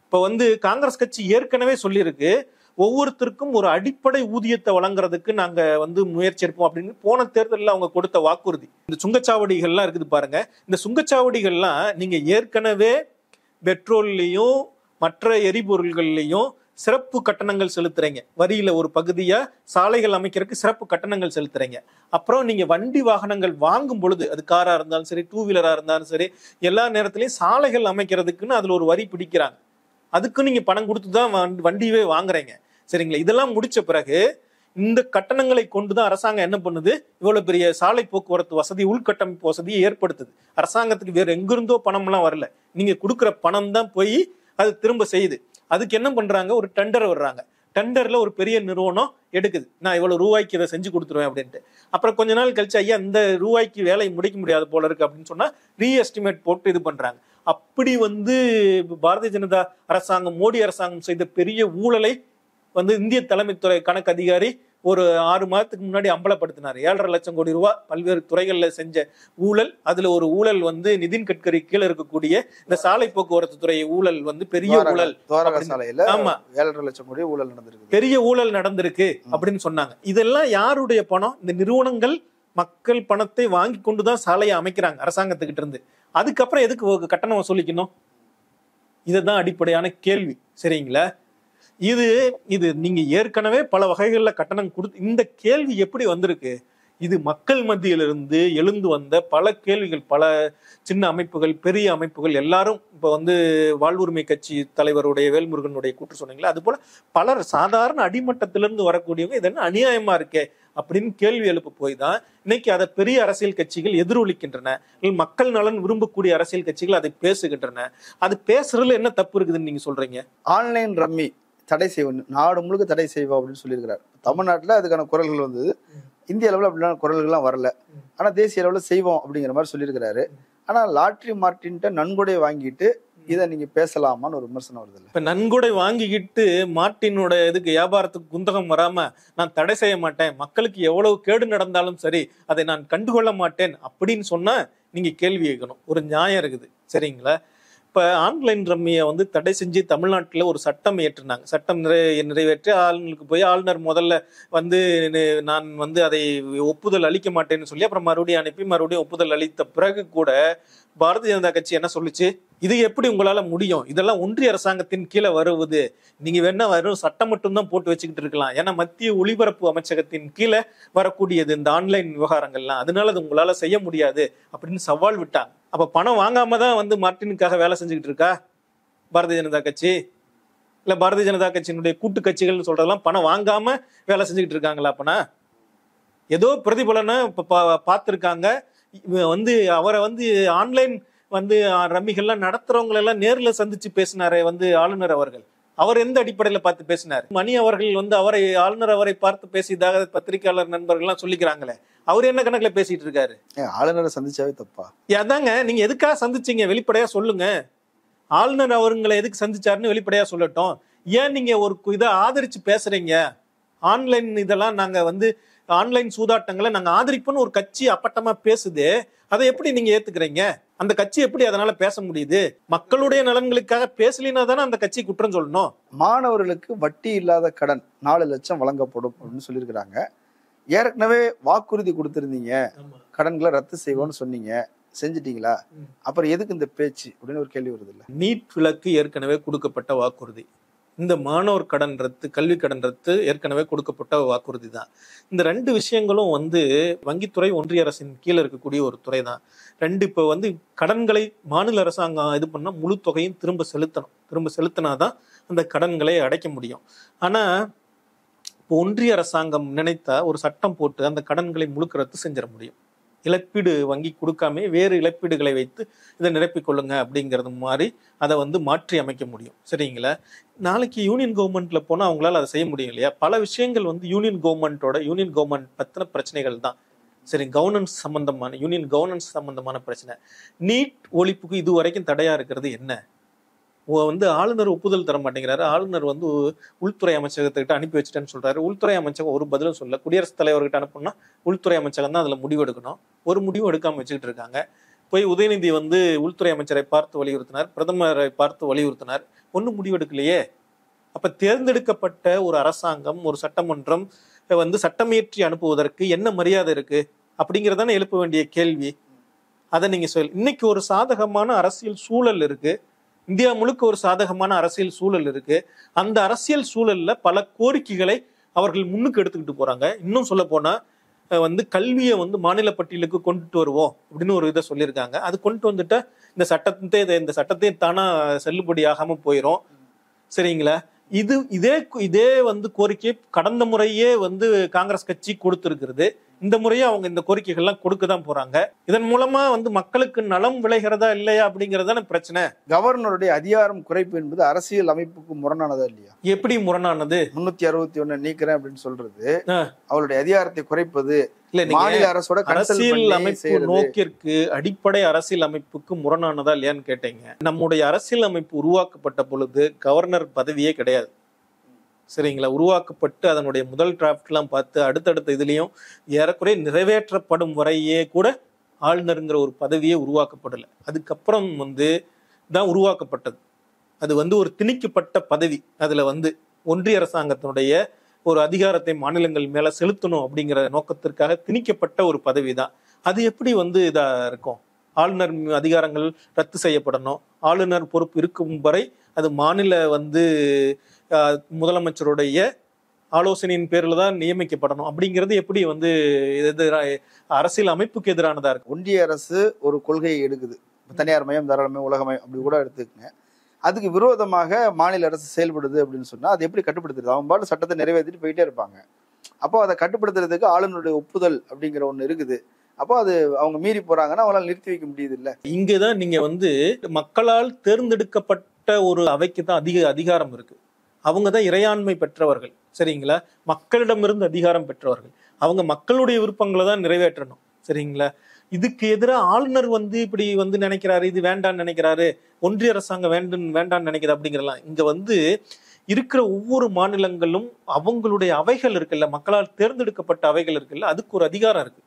இப்ப வந்து காங்கிரஸ் கட்சி ஏற்கனவே சொல்லியிருக்கு, ஒவ்வொருத்தருக்கும் ஒரு அடிப்படை ஊதியத்தை வழங்குறதுக்கு நாங்க வந்து முயற்சி எடுப்போம் அப்படின்னு போன தேர்தலில் அவங்க கொடுத்த வாக்குறுதி. இந்த சுங்கச்சாவடிகள்லாம் இருக்குது பாருங்க, இந்த சுங்கச்சாவடிகள்லாம் நீங்க ஏற்கனவே பெட்ரோல்லையும் மற்ற எரிபொருள்கள்லையும் சிறப்பு கட்டணங்கள் செலுத்துறீங்க, வரியில ஒரு பகுதியா சாலைகள் அமைக்கிறதுக்கு சிறப்பு கட்டணங்கள் செலுத்துறீங்க. அப்புறம் நீங்க வண்டி வாகனங்கள் வாங்கும் பொழுது, அது காரா இருந்தாலும் சரி டூ வீலரா இருந்தாலும் சரி, எல்லா நேரத்திலையும் சாலைகள் அமைக்கிறதுக்குன்னு அதுல ஒரு வரி பிடிக்கிறாங்க. அதுக்கு நீங்க பணம் கொடுத்துதான் வண்டியவே வாங்குறீங்க சரிங்களா. இதெல்லாம் முடிச்ச பிறகு இந்த கட்டணங்களை கொண்டுதான் அரசாங்கம் என்ன பண்ணுது, இவ்வளவு பெரிய சாலை போக்குவரத்து வசதி உள்கட்டமைப்பு வசதியை ஏற்படுத்துது. அரசாங்கத்துக்கு வேற எங்கிருந்தோ பணம் எல்லாம் வரல, நீங்க கொடுக்குற பணம் தான் போய் அது திரும்ப செய்யுது. அதுக்கு என்ன பண்றாங்க, ஒரு டெண்டர் வர்றாங்க, டெண்டர்ல ஒரு பெரிய நிறுவனம் எடுக்குது, நான் இவ்வளவு ரூபாய்க்கு இதை செஞ்சு கொடுத்துருவேன் அப்படின்ட்டு. அப்புறம் கொஞ்ச நாள் கழிச்சு, ஐயா இந்த ரூபாய்க்கு வேலையை முடிக்க முடியாது போல இருக்கு அப்படின்னு சொன்னா ரீஎஸ்டிமேட் போட்டு இது பண்றாங்க. அப்படி வந்து பாரதிய ஜனதா அரசாங்கம், மோடி அரசாங்கம் செய்த பெரிய ஊழலை வந்து இந்திய தலைமைத்துறை கணக்கு அதிகாரி ஒரு 6 மாதத்துக்கு முன்னாடி அம்பலப்படுத்தினார். 7.5 லட்சம் கோடி ரூபாய் பல்வேறு துறைகள்ல செஞ்ச ஊழல். அதுல ஒரு ஊழல் வந்து நிதின் கட்கரி கீழே இருக்கக்கூடிய இந்த சாலை போக்குவரத்து துறை ஊழல் வந்து பெரிய ஊழல். ஆமா, 7.5 லட்சம் கோடி ஊழல் நடந்திருக்கு, பெரிய ஊழல் நடந்திருக்கு அப்படின்னு சொன்னாங்க. இதெல்லாம் யாருடைய பணம்? இந்த நிறுவனங்கள் மக்கள் பணத்தை வாங்கி கொண்டுதான் சாலையை அமைக்கிறாங்க அரசாங்கத்துக்கிட்ட இருந்து. அதுக்கப்புறம் எதுக்கு கட்டணம் வசூலிக்கணும்? இதுதான் அடிப்படையான கேள்வி சரிங்களா. இது நீங்க ஏற்கனவே பல வகைகள்ல கட்டணம் கொடுத்து, இந்த கேள்வி எப்படி வந்திருக்கு? இது மக்கள் மத்தியிலிருந்து எழுந்து வந்த பல கேள்விகள். பல சின்ன அமைப்புகள், பெரிய அமைப்புகள் எல்லாரும் இப்ப வந்து வாழ்வுரிமை கட்சி தலைவருடைய வேல்முருகனுடைய கூற்று சொன்னீங்களா, அது போல பலர் சாதாரண அடிமட்டத்திலிருந்து வரக்கூடியவங்க இது என்ன அநியாயமா இருக்கே அப்படின்னு கேள்வி எழுப்ப போய் தான் இன்னைக்கு அதை பெரிய அரசியல் கட்சிகள் எதிரொலிக்கின்றன. மக்கள் நலன் விரும்பக்கூடிய அரசியல் கட்சிகள் அதை பேசுகின்றன. அது பேசுறதுல என்ன தப்பு இருக்குதுன்னு நீங்க சொல்றீங்க? ஆன்லைன் ரம்மி தடை செய்வோம், நாடு முழுக்க தடை செய்வோம் அப்படின்னு சொல்லியிருக்கிறார். தமிழ்நாட்டில் அதுக்கான குரல்கள் வந்தது, இந்திய அளவில் அப்படின்னா குரல்கள்லாம் வரல. ஆனால் தேசிய அளவில் செய்வோம் அப்படிங்கிற மாதிரி சொல்லியிருக்கிறாரு. ஆனால் லாட்ரி மார்ட்டின்ட்ட நன்கொடை வாங்கிட்டு இதை நீங்க பேசலாமான்னு ஒரு விமர்சனம் வருது. இப்ப நன்கொடை வாங்கிக்கிட்டு மார்ட்டினோட இதுக்கு வியாபாரத்துக்கு குந்தகம் வராம நான் தடை செய்ய மாட்டேன், மக்களுக்கு எவ்வளவு கேடு நடந்தாலும் சரி அதை நான் கண்டுகொள்ள மாட்டேன் அப்படின்னு சொன்னா நீங்க கேள்வி கேட்கணும். ஒரு நியாயம் இருக்குது சரிங்களா. இப்ப ஆன்லைன் ரம்மியை வந்து தடை செஞ்சு தமிழ்நாட்டுல ஒரு சட்டம் ஏற்றினாங்க. சட்டம் நிறைவேற்றி ஆளுநருக்கு போய் ஆளுநர் முதல்ல வந்து நான் வந்து அதை ஒப்புதல் அளிக்க மாட்டேன்னு சொல்லி அப்புறம் மறுபடியும் அனுப்பி மறுபடியும் ஒப்புதல் அளித்த பிறகு கூட பாரதிய ஜனதா கட்சி என்ன சொல்லுச்சு, இது எப்படி உங்களால முடியும், இதெல்லாம் ஒன்றிய அரசாங்கத்தின் கீழே வருவது, நீங்க வேணா வெறும் சட்டம் மட்டும்தான் போட்டு வச்சுக்கிட்டு இருக்கலாம், ஏன்னா மத்திய ஒலிபரப்பு அமைச்சகத்தின் கீழே வரக்கூடியது இந்த ஆன்லைன் விவகாரங்கள்லாம், அதனால அது உங்களால செய்ய முடியாது அப்படின்னு சவால் விட்டாங்க. அப்ப பணம் வாங்காம தான் வந்து மார்ட்டினுக்காக வேலை செஞ்சுக்கிட்டு இருக்கா பாரதிய ஜனதா கட்சி? இல்ல பாரதிய ஜனதா கட்சியினுடைய கூட்டு கட்சிகள்னு சொல்றதெல்லாம் பணம் வாங்காம வேலை செஞ்சுக்கிட்டு இருக்காங்களா? அப்பனா ஏதோ பிரதிபலனை பார்த்துருக்காங்க. வந்து அவரை வந்து ஆன்லைன் வந்து ரம்மிகள்லாம் நடத்துறவங்களெல்லாம் நேரில் சந்திச்சு பேசினாரே வந்து ஆளுநர் அவர்கள். அவர் எந்த அடிப்படையில் பார்த்து பேசினார்? மணி அவர்கள் வந்து ஆளுநர் அவரை பார்த்து பேசியதாக பத்திரிகையாளர் நண்பர்கள்லாம் சொல்லிக்கிறாங்களே, அவர் என்ன கணக்குல பேசிட்டு இருக்காரு? ஆளுநரை சந்திச்சாவே தப்பா? அதாங்க, நீங்க எதுக்காக சந்திச்சீங்க வெளிப்படையா சொல்லுங்க. ஆளுநர் அவர்களை எதுக்கு சந்திச்சாருன்னு வெளிப்படையா சொல்லட்டும். ஏன் நீங்க ஒரு இதை ஆதரிச்சு பேசுறீங்க? ஆன்லைன் இதெல்லாம் நாங்க வந்து ஆன்லைன் சூதாட்டங்களை நாங்க ஆதரிப்போம்னு ஒரு கட்சி அப்பட்டமா பேசுது. அதை எப்படி நீங்க ஏத்துக்கிறீங்க? அந்த கட்சி எப்படி அதனால பேச முடியுது? மக்களுடைய நலன்களுக்காக பேசலினா தானே அந்த கட்சி குற்றம் சொல்லணும். மாணவர்களுக்கு வட்டி இல்லாத கடன் 4 லட்சம் வழங்கப்படும் அப்படின்னு சொல்லியிருக்கிறாங்க. ஏற்கனவே வாக்குறுதி கொடுத்திருந்தீங்க, கடன்களை ரத்து செய்வோம்னு சொன்னீங்க, செஞ்சிட்டீங்களா? அப்புறம் எதுக்கு இந்த பேச்சு அப்படின்னு ஒரு கேள்வி வருது இல்ல? நீட் விலக்கு ஏற்கனவே கொடுக்கப்பட்ட வாக்குறுதி. இந்த மாணவர் கடன் ரத்து, கல்வி கடன் ரத்து ஏற்கனவே கொடுக்கப்பட்ட வாக்குறுதி தான். இந்த 2 விஷயங்களும் வந்து வங்கித்துறை ஒன்றிய அரசின் கீழே இருக்கக்கூடிய ஒரு துறை தான். இப்போ வந்து கடன்களை மாநில அரசாங்கம் இது பண்ணா முழு தொகையும் திரும்ப செலுத்தினாதான் அந்த கடன்களை அடைக்க முடியும். ஆனா இப்போ ஒன்றிய அரசாங்கம் நினைத்தா ஒரு சட்டம் போட்டு அந்த கடன்களை முழுக்க ரத்து செஞ்சிட முடியும். இழப்பீடு வங்கி கொடுக்காம வேறு இழப்பீடுகளை வைத்து இதை நிரப்பிக் கொள்ளுங்க அப்படிங்கிறது மாதிரி அதை வந்து மாற்றி அமைக்க முடியும். சரிங்களா? நாளைக்கு யூனியன் கவர்மெண்ட்ல போனா அவங்களால அதை செய்ய முடியும் இல்லையா? பல விஷயங்கள் வந்து யூனியன் கவர்மெண்ட் பத்தின பிரச்சனைகள் தான். சரி, யூனியன் கவர்னன்ஸ் சம்பந்தமான பிரச்சனை. நீட் ஒழிப்புக்கு இது வரைக்கும் தடையா இருக்கிறது என்ன? வந்து ஆளுநர் ஒப்புதல் தர மாட்டேங்கிறாரு. ஆளுநர் வந்து உள்துறை அமைச்சகத்துக்கிட்ட அனுப்பி வச்சுட்டேன்னு சொல்றாரு. உள்துறை அமைச்சகம் ஒரு பதிலும் சொல்ல. குடியரசுத் தலைவர்கிட்ட அனுப்புனா உள்துறை அமைச்சகம் தான் அதுல முடிவு எடுக்கணும். ஒரு முடிவு எடுக்காம வச்சுக்கிட்டு இருக்காங்க. போய் உதயநிதி வந்து உள்துறை அமைச்சரை பார்த்து வலியுறுத்தினார், பிரதமரை பார்த்து வலியுறுத்தினார், ஒன்னும் முடிவு எடுக்கலையே. அப்ப தேர்ந்தெடுக்கப்பட்ட ஒரு அரசாங்கம், ஒரு சட்டமன்றம் வந்து சட்டமியற்றி அனுப்புவதற்கு என்ன மரியாதை இருக்கு அப்படிங்கிறதான எழுப்ப வேண்டிய கேள்வி. அதை நீங்க இன்னைக்கு ஒரு சாதகமான அரசியல் சூழல் இருக்கு. இந்தியா முழுக்க ஒரு சாதகமான அரசியல் சூழல் இருக்கு. அந்த அரசியல் சூழல்ல பல கோரிக்கைகளை அவர்கள் முன்னுக்கு எடுத்துக்கிட்டு போறாங்க. இன்னும் சொல்ல போனா வந்து கல்வியை வந்து மாநில பட்டியலுக்கு கொண்டுட்டு வருவோம் அப்படின்னு ஒரு இதை சொல்லியிருக்காங்க. அது கொண்டு வந்துட்டா இந்த சட்டத்தை தானா செல்லுபடி ஆகாம போயிடும். சரிங்களா? இதே வந்து கோரிக்கை கடந்த முறையே வந்து காங்கிரஸ் கட்சி கொடுத்திருக்கிறது. இந்த முறையே அவங்க இந்த கோரிக்கைகள்லாம் கொடுக்கதான் போறாங்க. இதன் மூலமா வந்து மக்களுக்கு நலம் விளைகிறதா இல்லையா அப்படிங்கறதான பிரச்சனை. கவர்னருடைய அதிகாரம் குறைப்பு என்பது அரசியல் அமைப்புக்கு முரணானதா இல்லையா? எப்படி முரணானது? 361 நீக்கிறேன் அப்படின்னு சொல்றது அவருடைய அதிகாரத்தை குறைப்பது இல்ல. மாநில அரசோட அரசியல் அமைப்பு நோக்கிற்கு, அடிப்படை அரசியல் அமைப்புக்கு முரணானதா இல்லையான்னு கேட்டீங்க. நம்முடைய அரசியல் அமைப்பு உருவாக்கப்பட்ட பொழுது கவர்னர் பதவியே கிடையாது. சரிங்களா? உருவாக்கப்பட்டு அதனுடைய முதல் டிராஃப்ட் எல்லாம் பார்த்து அடுத்தடுத்த இதுலயும் ஏறக்குறைய நிறைவேற்றப்படும் வரையே கூட ஆளுநருங்கிற ஒரு பதவியே உருவாக்கப்படலை. அதுக்கப்புறம் வந்து தான் உருவாக்கப்பட்டது. அது வந்து ஒரு திணிக்கப்பட்ட பதவி. அதுல வந்து ஒன்றிய அரசாங்கத்தினுடைய ஒரு அதிகாரத்தை மாநிலங்கள் மேல செலுத்தணும் அப்படிங்கிற நோக்கத்திற்காக திணிக்கப்பட்ட ஒரு பதவி தான். அது எப்படி வந்து இதா இருக்கும்? ஆளுநர் அதிகாரங்கள் ரத்து செய்யப்படணும். ஆளுநர் பொறுப்பு இருக்கும் வரை அது மாநில வந்து முதலமைச்சருடைய ஆலோசனையின் பேர்ல தான் நியமிக்கப்படணும். அப்படிங்கிறது எப்படி வந்து அரசியல் அமைப்புக்கு எதிரானதா இருக்கு? ஒன்றிய அரசு ஒரு கொள்கையை எடுக்குது, தனியார் மயம், தாராளமயம், உலகமயம் அப்படி கூட எடுத்துக்கங்க. அதுக்கு விரோதமாக மாநில அரசு செயல்படுது அப்படின்னு சொன்னா அது எப்படி கட்டுப்படுத்துறது? அவங்க பாட்டு சட்டத்தை நிறைவேற்றிட்டு போயிட்டே இருப்பாங்க. அப்போ அதை கட்டுப்படுத்துறதுக்கு ஆளுநருடைய ஒப்புதல் அப்படிங்கிற ஒண்ணு இருக்குது. அப்போ அது அவங்க மீறி போறாங்கன்னா அவங்களால நிறுத்தி வைக்க முடியுது இல்ல. இங்கதான் நீங்க வந்து மக்களால் தேர்ந்தெடுக்கப்பட்ட ஒரு அவைக்கு தான் அதிக அதிகாரம் இருக்கு. அவங்கதான் இறையாண்மை பெற்றவர்கள். சரிங்களா? மக்களிடமிருந்து அதிகாரம் பெற்றவர்கள். அவங்க மக்களுடைய விருப்பங்களை தான் நிறைவேற்றணும். சரிங்களா? இதுக்கு எதிராக ஆளுநர் வந்து இப்படி வந்து நினைக்கிறாரு, இது வேண்டான்னு நினைக்கிறாரு, ஒன்றிய அரசாங்கம் வேண்டான்னு நினைக்கிறது அப்படிங்கிறலாம். இங்க வந்து இருக்கிற ஒவ்வொரு மாநிலங்களும் அவங்களுடைய அவைகள் இருக்குல்ல, மக்களால் தேர்ந்தெடுக்கப்பட்ட அவைகள் இருக்குல்ல, அதுக்கு ஒரு அதிகாரம் இருக்கு.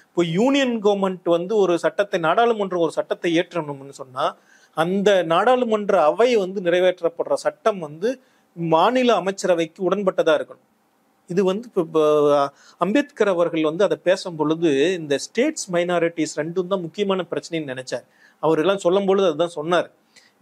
இப்போ யூனியன் கவர்மெண்ட் வந்து ஒரு சட்டத்தை, நாடாளுமன்றம் ஒரு சட்டத்தை ஏற்றணும்னு சொன்னா அந்த நாடாளுமன்ற அவை வந்து நிறைவேற்றப்படுற சட்டம் வந்து மாநில அமைச்சரவைக்கு உடன்பட்டதா இருக்கணும். இது வந்து இப்போ அம்பேத்கர் அவர்கள் வந்து அதை பேசும் பொழுது இந்த ஸ்டேட்ஸ் மைனாரிட்டிஸ் ரெண்டும் தான் முக்கியமான பிரச்சனைன்னு நினைச்சார். அவர் எல்லாம் சொல்லும் பொழுது அதுதான் சொன்னார்.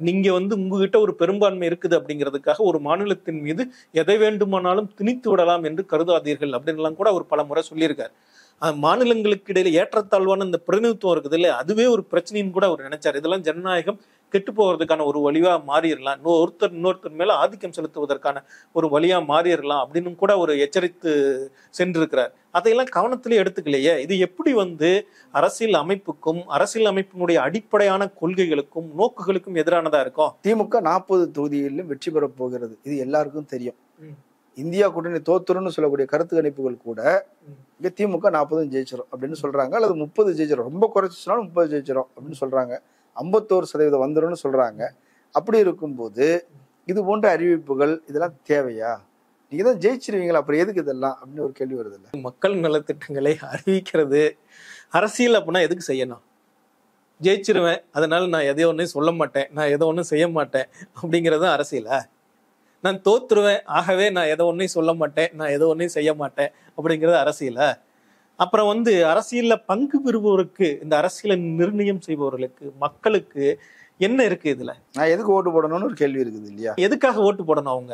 நீங்க வந்து உங்ககிட்ட ஒரு பெரும்பான்மை இருக்குது அப்படிங்கிறதுக்காக ஒரு மாநிலத்தின் மீது எதை வேண்டுமானாலும் திணித்து விடலாம் என்று கருதாதீர்கள் அப்படின்லாம் கூட அவர் பல முறை சொல்லியிருக்காரு. மாநிலங்களுக்கு இடையில ஏற்றத்தாழ்வான இந்த பிரதிநிதித்துவம் இருக்குது இல்ல, அதுவே ஒரு பிரச்சனைன்னு கூட அவர் நினைச்சார். இதெல்லாம் ஜனநாயகம் கெட்டு போகிறதுக்கான ஒரு வழியா மாறிடலாம், இன்னொருத்தர் மேல ஆதிக்கம் செலுத்துவதற்கான ஒரு வழியா மாறிடலாம் அப்படின்னு கூட ஒரு எச்சரித்து சென்றிருக்கிறார். அதையெல்லாம் கவனத்திலே எடுத்துக்கலையே. இது எப்படி அரசியல் அமைப்புக்கும் அரசியல் அமைப்பினுடைய அடிப்படையான கொள்கைகளுக்கும் நோக்குகளுக்கும் எதிரானதா இருக்கும்? திமுக 40 தொகுதிகளிலும் வெற்றி பெற போகிறது, இது எல்லாருக்கும் தெரியும். இந்தியா கூட்டணி தோத்துருன்னு சொல்லக்கூடிய கருத்து கணிப்புகள் கூட இங்க திமுக 40 ஜெயிச்சிடும் அப்படின்னு சொல்றாங்க, அல்லது 30 ஜெயிச்சிடும், ரொம்ப குறைச்சினாலும் 30 ஜெயிச்சிடும் அப்படின்னு சொல்றாங்க, 51% வந்துரும்னு சொல்றாங்க. அப்படி இருக்கும்போது இது போன்ற அறிவிப்புகள் இதெல்லாம் தேவையா? நீங்க தான் ஜெயிச்சிருவீங்களா, அப்புறம் எதுக்கு இதெல்லாம் அப்படின்னு ஒரு கேள்வி வருது இல்ல. மக்கள் நலத்திட்டங்களை அறிவிக்கிறது அரசியல் அப்படின்னா எதுக்கு செய்யணும்? ஜெயிச்சிருவேன், அதனால நான் எதையோ ஒன்றும் சொல்ல மாட்டேன், நான் எதோ ஒன்றும் செய்ய மாட்டேன் அப்படிங்கிறது அரசியலா? நான் தோத்துருவேன், ஆகவே நான் எதோ ஒன்றையும் சொல்ல மாட்டேன், நான் எதோ ஒன்றையும் செய்ய மாட்டேன் அப்படிங்கிறது அரசியலா? அப்புறம் அரசியல்ல பங்கு பெறுபவருக்கு, இந்த அரசியலை நிர்ணயம் செய்பவர்களுக்கு, மக்களுக்கு என்ன இருக்கு இதுல? நான் எதுக்கு ஓட்டு போடணும்னு ஒரு கேள்வி இருக்குது இல்லையா? எதுக்காக ஓட்டு போடணும் அவங்க?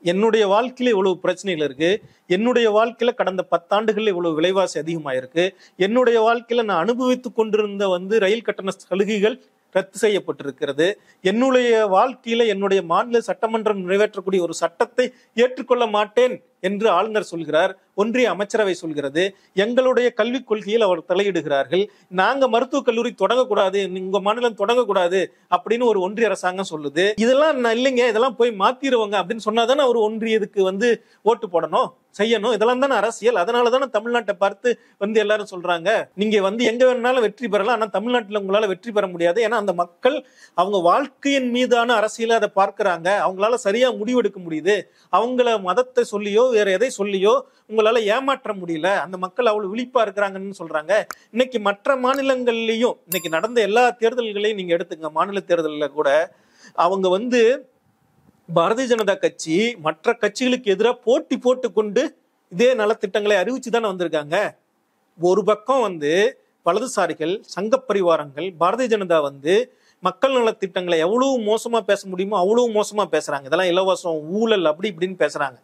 என்னுடைய வாழ்க்கையில இவ்வளவு பிரச்சனைகள் இருக்கு, என்னுடைய வாழ்க்கையில கடந்த 10 ஆண்டுகள்ல இவ்வளவு விலைவாசி அதிகமாயிருக்கு, என்னுடைய வாழ்க்கையில நான் அனுபவித்துக் கொண்டிருந்த ரயில் கட்டண சலுகைகள் ரத்து செய்யப்பட்டிருக்கிறது, என்னுடைய வாழ்க்கையில என்னுடைய மாநில சட்டமன்றம் நிறைவேற்றக்கூடிய ஒரு சட்டத்தை ஏற்றுக்கொள்ள மாட்டேன் என்று ஆளுநர் சொல்கிறார், ஒன்றிய அமைச்சரவை சொல்கிறது, எங்களுடைய கல்விக் கொள்கையில் அவர் தலையிடுகிறார்கள், நாங்க மருத்துவக் கல்லூரி தொடங்கக்கூடாது, உங்க மாநிலம் தொடங்கக்கூடாது அப்படின்னு ஒரு ஒன்றிய அரசாங்கம் சொல்லுது. இதெல்லாம் இல்லைங்க, இதெல்லாம் போய் மாத்திருவாங்க அப்படின்னு சொன்னாதானே அவர் ஒன்றியதுக்கு ஓட்டு போடணும், செய்யணும். இதெல்லாம் தானே அரசியல். அதனாலதானே தமிழ்நாட்டை பார்த்து எல்லாரும் சொல்றாங்க, நீங்க எங்க வேணாலும் வெற்றி பெறலாம், ஆனா தமிழ்நாட்டுல உங்களால வெற்றி பெற முடியாது. ஏன்னா அந்த மக்கள் அவங்க வாழ்க்கையின் மீதான அரசியலை அதை பார்க்கிறாங்க, அவங்களால சரியா முடிவெடுக்க முடியுது, அவங்கள மதத்தை சொல்லியோ வேற எதை சொல்லியோ உங்களால ஏமாற்ற முடியல, அந்த மக்கள் அவ்வளவு விழிப்பா இருக்கிறாங்கன்னு சொல்றாங்க. இன்னைக்கு மற்ற மாநிலங்கள்லயும் இன்னைக்கு நடந்த எல்லா தேர்தல்களையும் நீங்க எடுத்துங்க, மாநில தேர்தல்ல கூட அவங்க பாரதிய ஜனதா கட்சி மற்ற கட்சிகளுக்கு எதிராக போட்டி போட்டு கொண்டு இதே நலத்திட்டங்களை அறிவிச்சுதானே வந்திருக்காங்க. ஒரு பக்கம் வலதுசாரிகள், சங்க பரிவாரங்கள், பாரதிய ஜனதா மக்கள் நலத்திட்டங்களை எவ்வளவு மோசமா பேச முடியுமோ அவ்வளவு மோசமா பேசுறாங்க. இதெல்லாம் இலவசம், ஊழல், அப்படி இப்படின்னு பேசுறாங்க.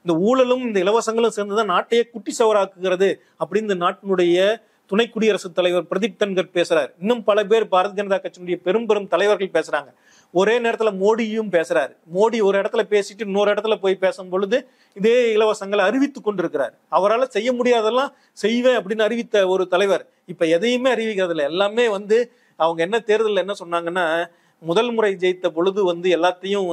இந்த ஊழலும் இந்த இலவசங்களும் சேர்ந்துதான் நாட்டையே குட்டி சவராக்குகிறது அப்படின்னு இந்த நாட்டினுடைய துணை குடியரசுத் தலைவர் பிரதீப் தன்கர் பேசுறாரு. இன்னும் பல பேர் பாரதிய ஜனதா கட்சியினுடைய பெரும் தலைவர்கள் பேசுறாங்க. ஒரே நேரத்துல மோடியும் பேசுறாரு. மோடி ஒரு இடத்துல பேசிட்டு இன்னொரு இடத்துல போய் பேசும் பொழுது இதே இலவசங்களை அறிவித்துக் கொண்டிருக்கிறார். அவரால் செய்ய முடியாதெல்லாம் செய்வேன் அப்படின்னு அறிவித்த ஒரு தலைவர் இப்ப எதையுமே அறிவிக்கிறதில்ல. எல்லாமே அவங்க என்ன தேர்தலில் என்ன சொன்னாங்கன்னா, முதல் முறை ஜெயித்த பொழுது எல்லாத்தையும்